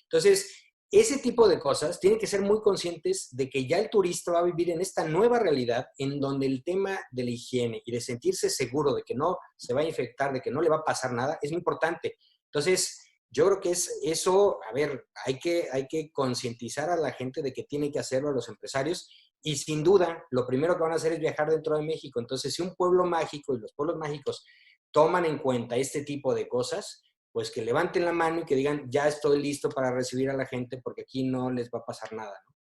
Entonces, ese tipo de cosas tienen que ser muy conscientes de que ya el turista va a vivir en esta nueva realidad en donde el tema de la higiene y de sentirse seguro de que no se va a infectar, de que no le va a pasar nada, es muy importante. Entonces, yo creo que es eso, a ver, hay que concientizar a la gente de que tiene que hacerlo, a los empresarios, y sin duda, lo primero que van a hacer es viajar dentro de México. Entonces, si un pueblo mágico y los pueblos mágicos toman en cuenta este tipo de cosas, pues que levanten la mano y que digan, ya estoy listo para recibir a la gente porque aquí no les va a pasar nada, ¿no?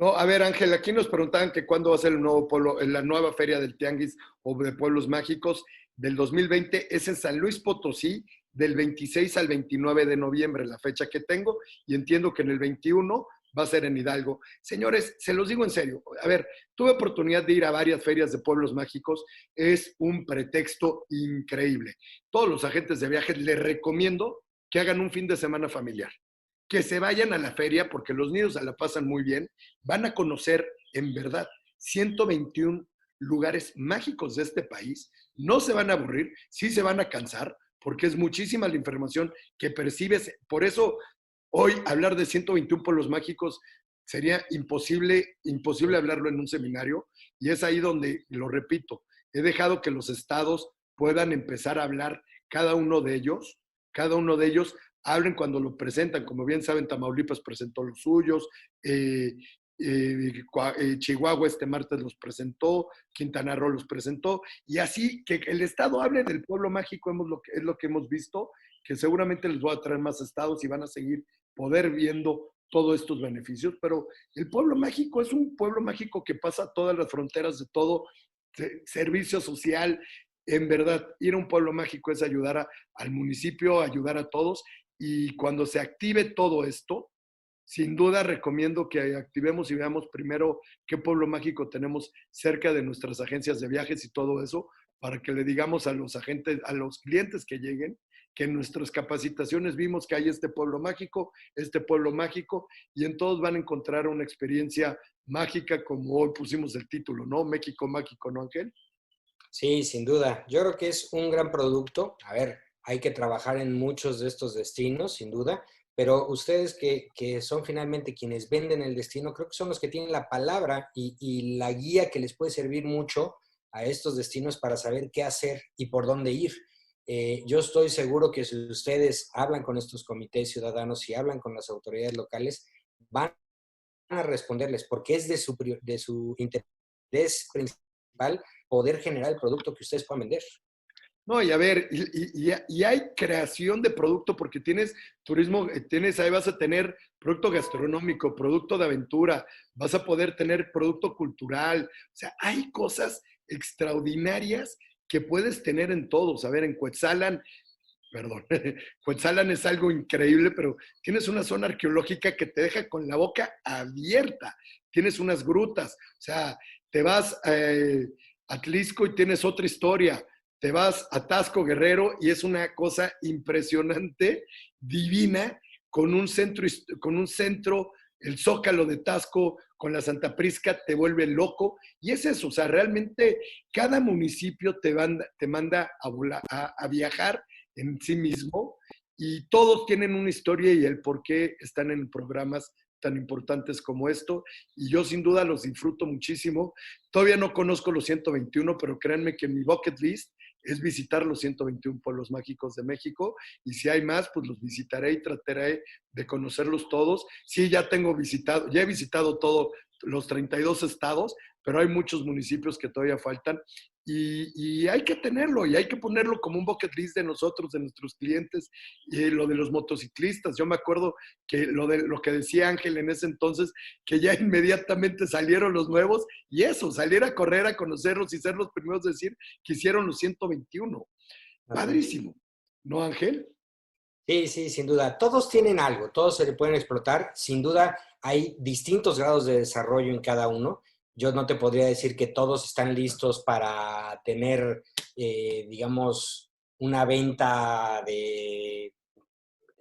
No, a ver, Ángel, aquí nos preguntaban que cuándo va a ser el nuevo pueblo, la nueva feria del Tianguis o de Pueblos Mágicos del 2020. Es en San Luis Potosí, del 26 al 29 de noviembre, la fecha que tengo, y entiendo que en el 21 va a ser en Hidalgo. Señores, se los digo en serio. A ver, tuve oportunidad de ir a varias ferias de pueblos mágicos. Es un pretexto increíble. Todos los agentes de viajes les recomiendo que hagan un fin de semana familiar, que se vayan a la feria porque los niños se la pasan muy bien, van a conocer en verdad 121 lugares mágicos de este país, no se van a aburrir, sí se van a cansar porque es muchísima la información que percibes, por eso hoy hablar de 121 pueblos mágicos sería imposible hablarlo en un seminario y es ahí donde, lo repito, he dejado que los estados puedan empezar a hablar cada uno de ellos hablen cuando lo presentan. Como bien saben, Tamaulipas presentó los suyos, Chihuahua este martes los presentó, Quintana Roo los presentó, y así que el Estado hable del pueblo mágico es lo que hemos visto, que seguramente les voy a traer más estados y van a seguir poder viendo todos estos beneficios, pero el pueblo mágico es un pueblo mágico que pasa todas las fronteras de todo, servicio social. En verdad, ir a un pueblo mágico es ayudar al municipio, ayudar a todos, y cuando se active todo esto, sin duda recomiendo que activemos y veamos primero qué pueblo mágico tenemos cerca de nuestras agencias de viajes y todo eso, para que le digamos a los agentes, a los clientes que lleguen, que en nuestras capacitaciones vimos que hay este pueblo mágico, y en todos van a encontrar una experiencia mágica, como hoy pusimos el título, ¿no? México mágico, ¿no, Ángel? Sí, sin duda. Yo creo que es un gran producto. A ver, hay que trabajar en muchos de estos destinos, sin duda, pero ustedes que son finalmente quienes venden el destino, creo que son los que tienen la palabra y la guía que les puede servir mucho a estos destinos para saber qué hacer y por dónde ir. Yo estoy seguro que si ustedes hablan con estos comités ciudadanos y hablan con las autoridades locales, van a responderles porque es de su interés principal poder generar el producto que ustedes puedan vender. No, y a ver, y hay creación de producto porque tienes turismo, ahí vas a tener producto gastronómico, producto de aventura, vas a poder tener producto cultural, o sea, hay cosas extraordinarias que puedes tener en todos. A ver, en Cuetzalan, perdón, Cuetzalan es algo increíble, pero tienes una zona arqueológica que te deja con la boca abierta, tienes unas grutas, o sea, te vas a Atlisco y tienes otra historia, te vas a Tasco Guerrero y es una cosa impresionante, divina, con un centro, el Zócalo de Tasco con la Santa Prisca te vuelve loco, y es eso, o sea, realmente cada municipio te manda a viajar en sí mismo, y todos tienen una historia y el por qué están en programas tan importantes como esto, y yo sin duda los disfruto muchísimo. Todavía no conozco los 121, pero créanme que mi bucket list es visitar los 121 pueblos mágicos de México, y si hay más, pues los visitaré y trataré de conocerlos todos. Sí, ya he visitado todos los 32 estados, pero hay muchos municipios que todavía faltan, y hay que tenerlo, y hay que ponerlo como un bucket list de nosotros, de nuestros clientes, y lo de los motociclistas. Yo me acuerdo que lo que decía Ángel en ese entonces, que ya inmediatamente salieron los nuevos, y eso, salir a correr, a conocerlos y ser los primeros a decir que hicieron los 121. Así es. Padrísimo, ¿no, Ángel? Sí, sí, sin duda. Todos tienen algo, todos se le pueden explotar. Sin duda, hay distintos grados de desarrollo en cada uno. Yo no te podría decir que todos están listos para tener, digamos, una venta de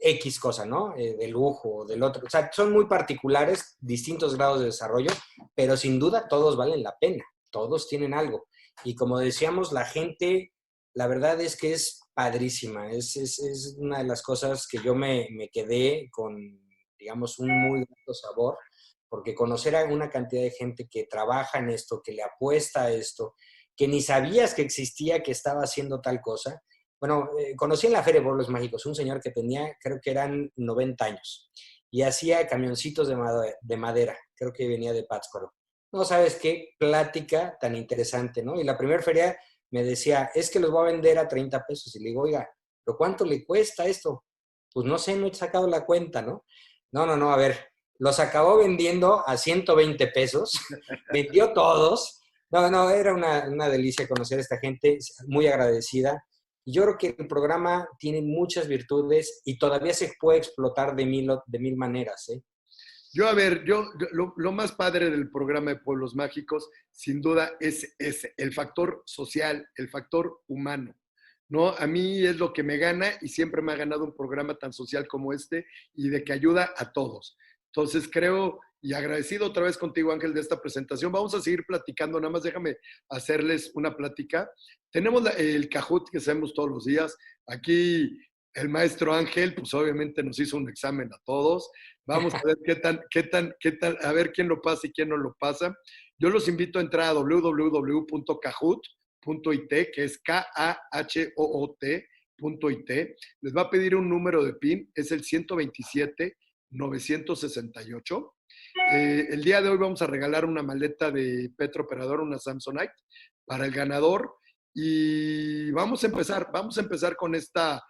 X cosa, ¿no? De lujo, del otro. O sea, son muy particulares, distintos grados de desarrollo, pero sin duda todos valen la pena. Todos tienen algo. Y como decíamos, la gente, la verdad es que es padrísima. Es una de las cosas que yo me quedé digamos, un muy grato sabor, porque conocer a una cantidad de gente que trabaja en esto, que le apuesta a esto, que ni sabías que existía, que estaba haciendo tal cosa. Bueno, conocí en la Feria de Pueblos Mágicos un señor que tenía, creo que eran 90 años, y hacía camioncitos de madera, creo que venía de Pátzcuaro. No sabes qué plática tan interesante, ¿no? Y la primera feria me decía, es que los voy a vender a 30 pesos. Y le digo, oiga, ¿pero cuánto le cuesta esto? Pues no sé, no he sacado la cuenta, ¿no? No, a ver, los acabó vendiendo a 120 pesos, vendió todos. No, era una delicia conocer a esta gente, muy agradecida. Y yo creo que el programa tiene muchas virtudes y todavía se puede explotar de mil maneras, ¿eh? Yo, a ver, lo más padre del programa de Pueblos Mágicos, sin duda, es ese, el factor social, el factor humano, ¿no? A mí es lo que me gana y siempre me ha ganado un programa tan social como este y de que ayuda a todos. Entonces creo, y agradecido otra vez contigo, Ángel, de esta presentación. Vamos a seguir platicando, nada más déjame hacerles una plática. Tenemos el Kahoot que hacemos todos los días. Aquí el maestro Ángel, pues obviamente nos hizo un examen a todos. Vamos a ver qué tal, a ver quién lo pasa y quién no lo pasa. Yo los invito a entrar a www.kahoot.it, que es Kahoot.it. Les va a pedir un número de PIN, es el 127-968. El día de hoy vamos a regalar una maleta de Petro Operador, una Samsonite, para el ganador. Y vamos a empezar con esta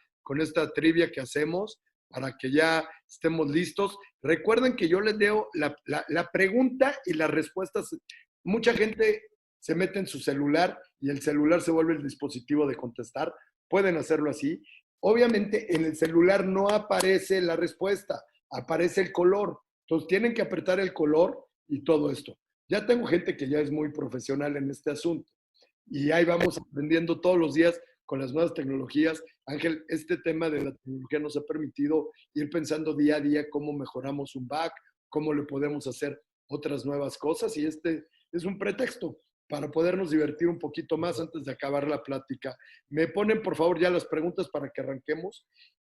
trivia que hacemos para que ya estemos listos. Recuerden que yo les leo la pregunta y las respuestas. Mucha gente se mete en su celular y el celular se vuelve el dispositivo de contestar. Pueden hacerlo así. Obviamente en el celular no aparece la respuesta, aparece el color. Entonces tienen que apretar el color y todo esto. Ya tengo gente que ya es muy profesional en este asunto y ahí vamos aprendiendo todos los días con las nuevas tecnologías. Ángel, este tema de la tecnología nos ha permitido ir pensando día a día cómo mejoramos un back, cómo le podemos hacer otras nuevas cosas y este es un pretexto para podernos divertir un poquito más antes de acabar la plática. Me ponen, por favor, ya las preguntas para que arranquemos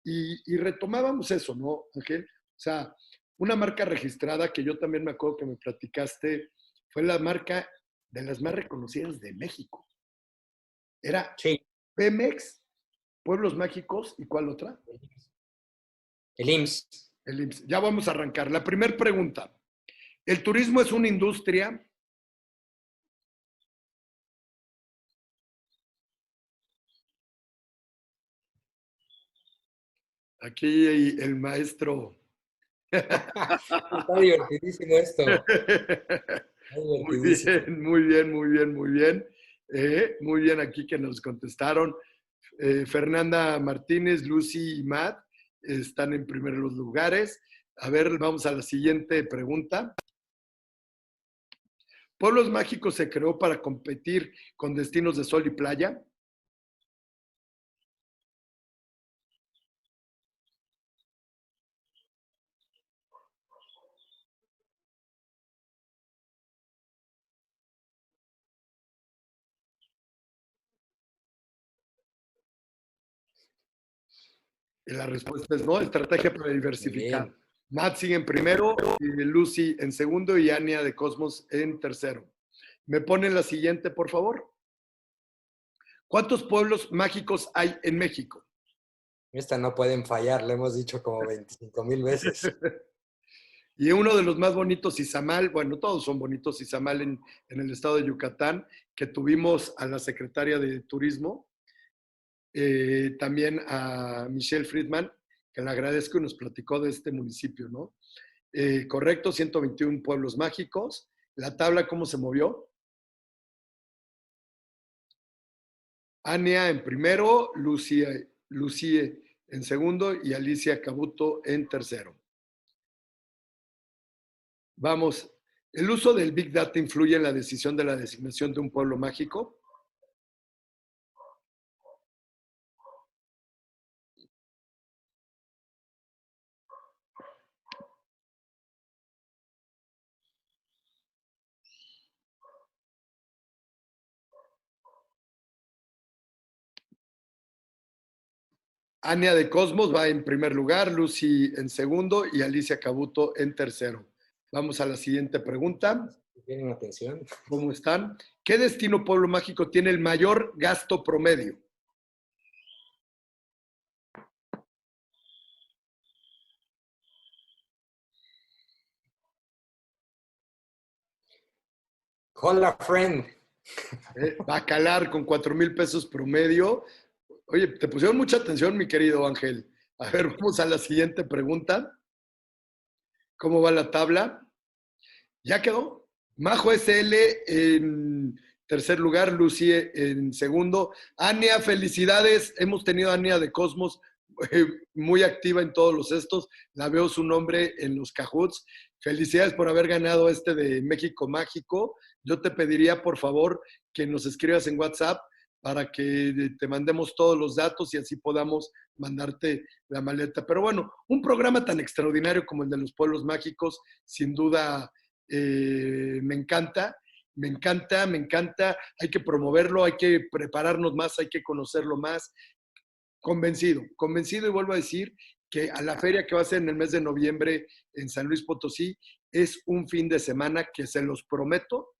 y retomábamos eso, ¿no, Ángel? O sea, una marca registrada que yo también me acuerdo que me platicaste, fue la marca de las más reconocidas de México. Era Sí. Pemex, Pueblos Mágicos, ¿y cuál otra? El IMSS. El IMSS. Ya vamos a arrancar. La primera pregunta. ¿El turismo es una industria? Aquí el maestro. Está divertidísimo esto. Está Muy divertidísimo. bien, muy bien, muy bien, muy bien. Muy bien aquí que nos contestaron. Fernanda Martínez, Lucy y Matt están en primeros lugares. A ver, vamos a la siguiente pregunta. ¿Pueblos Mágicos se creó para competir con destinos de sol y playa? Y la respuesta es no, estrategia para Muy diversificar. bien. Matt sigue en primero, y Lucy en segundo y Ania de Cosmos en tercero. ¿Me ponen la siguiente, por favor? ¿Cuántos pueblos mágicos hay en México? Esta no pueden fallar, lo hemos dicho como 25,000 veces. Y uno de los más bonitos, Izamal, bueno, todos son bonitos, Izamal en el estado de Yucatán, que tuvimos a la secretaria de Turismo, también a Michelle Friedman, que le agradezco y nos platicó de este municipio, ¿no? Correcto, 121 pueblos mágicos. La tabla, ¿cómo se movió? Ania en primero, Lucie en segundo y Alicia Cabuto en tercero. Vamos, ¿el uso del Big Data influye en la decisión de la designación de un pueblo mágico? Ania de Cosmos va en primer lugar, Lucy en segundo y Alicia Cabuto en tercero. Vamos a la siguiente pregunta. ¿Tienen atención? ¿Cómo están? ¿Qué destino pueblo mágico tiene el mayor gasto promedio? Call a friend. Bacalar con 4,000 pesos promedio. Oye, te pusieron mucha atención, mi querido Ángel. A ver, vamos a la siguiente pregunta. ¿Cómo va la tabla? ¿Ya quedó? Majo SL en tercer lugar, Lucy en segundo. Ania, felicidades. Hemos tenido a Ania de Cosmos muy activa en todos los estos. La veo su nombre en los Cahoots. Felicidades por haber ganado este de México Mágico. Yo te pediría, por favor, que nos escribas en WhatsApp para que te mandemos todos los datos y así podamos mandarte la maleta. Pero bueno, un programa tan extraordinario como el de los pueblos mágicos, sin duda me encanta, me encanta, me encanta. Hay que promoverlo, hay que prepararnos más, hay que conocerlo más. Convencido, convencido y vuelvo a decir que a la feria que va a ser en el mes de noviembre en San Luis Potosí es un fin de semana que se los prometo,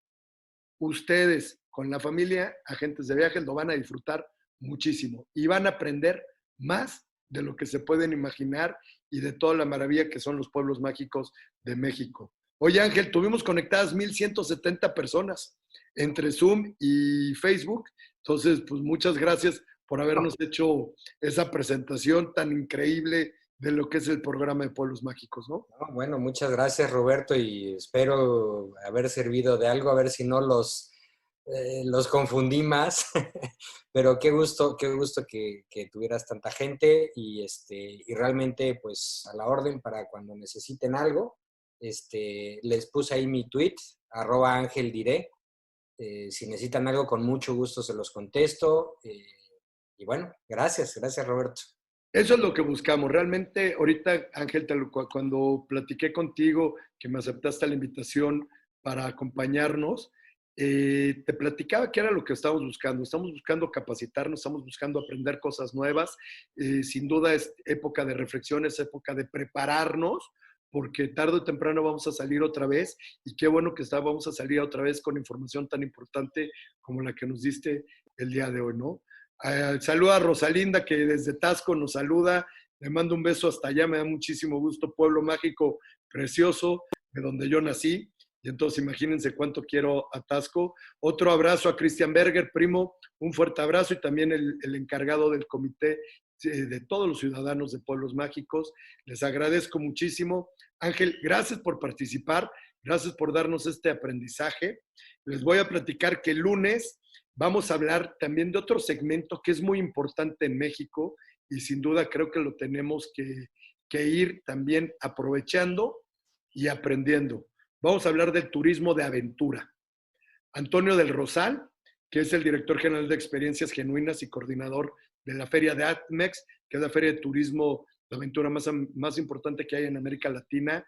ustedes con la familia, agentes de viajes, lo van a disfrutar muchísimo y van a aprender más de lo que se pueden imaginar y de toda la maravilla que son los pueblos mágicos de México. Oye, Ángel, tuvimos conectadas 1,170 personas entre Zoom y Facebook. Entonces, pues muchas gracias por habernos hecho esa presentación tan increíble de lo que es el programa de Pueblos Mágicos, ¿no? Bueno, muchas gracias, Roberto, y espero haber servido de algo, a ver si no los confundí más, pero qué gusto que tuvieras tanta gente y realmente pues a la orden para cuando necesiten algo. Les puse ahí mi tweet, @angeldiré. Si necesitan algo, con mucho gusto se los contesto. Y bueno, gracias Roberto. Eso es lo que buscamos. Realmente, ahorita, Ángel, cuando platiqué contigo, que me aceptaste la invitación para acompañarnos, te platicaba que era lo que estamos buscando. Estamos buscando capacitarnos, estamos buscando aprender cosas nuevas. Sin duda es época de reflexión, es época de prepararnos, porque tarde o temprano vamos a salir otra vez. Y qué bueno que vamos a salir otra vez con información tan importante como la que nos diste el día de hoy, ¿no? Saluda a Rosalinda, que desde Tasco nos saluda. Le mando un beso hasta allá, me da muchísimo gusto. Pueblo mágico precioso, de donde yo nací. Y entonces imagínense cuánto quiero a Tasco. Otro abrazo a Christian Berger, primo, un fuerte abrazo, y también el encargado del comité de todos los ciudadanos de Pueblos Mágicos. Les agradezco muchísimo. Ángel, gracias por participar, gracias por darnos este aprendizaje. Les voy a platicar que el lunes vamos a hablar también de otro segmento que es muy importante en México y sin duda creo que lo tenemos que ir también aprovechando y aprendiendo. Vamos a hablar del turismo de aventura. Antonio del Rosal, que es el director general de Experiencias Genuinas y coordinador de la Feria de ATMEX, que es la feria de turismo de aventura más importante que hay en América Latina,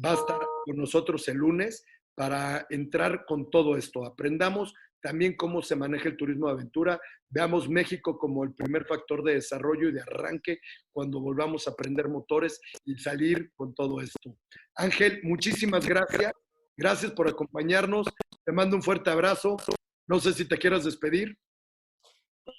va a estar con nosotros el lunes para entrar con todo esto. Aprendamos también cómo se maneja el turismo de aventura. Veamos México como el primer factor de desarrollo y de arranque cuando volvamos a aprender motores y salir con todo esto. Ángel, muchísimas gracias. Gracias por acompañarnos. Te mando un fuerte abrazo. No sé si te quieras despedir.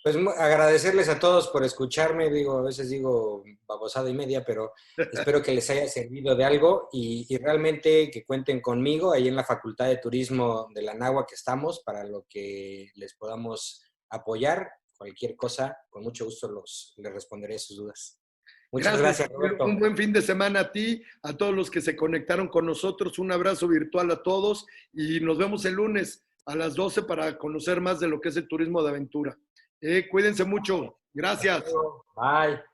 Pues agradecerles a todos por escucharme. A veces digo babosada y media, pero espero que les haya servido de algo y realmente que cuenten conmigo ahí en la Facultad de Turismo de la Anáhuac que estamos para lo que les podamos apoyar. Cualquier cosa, con mucho gusto les responderé sus dudas. Muchas gracias, Roberto. Un buen fin de semana a ti, a todos los que se conectaron con nosotros. Un abrazo virtual a todos y nos vemos el lunes a las 12 para conocer más de lo que es el turismo de aventura. Cuídense mucho. Gracias. Bye.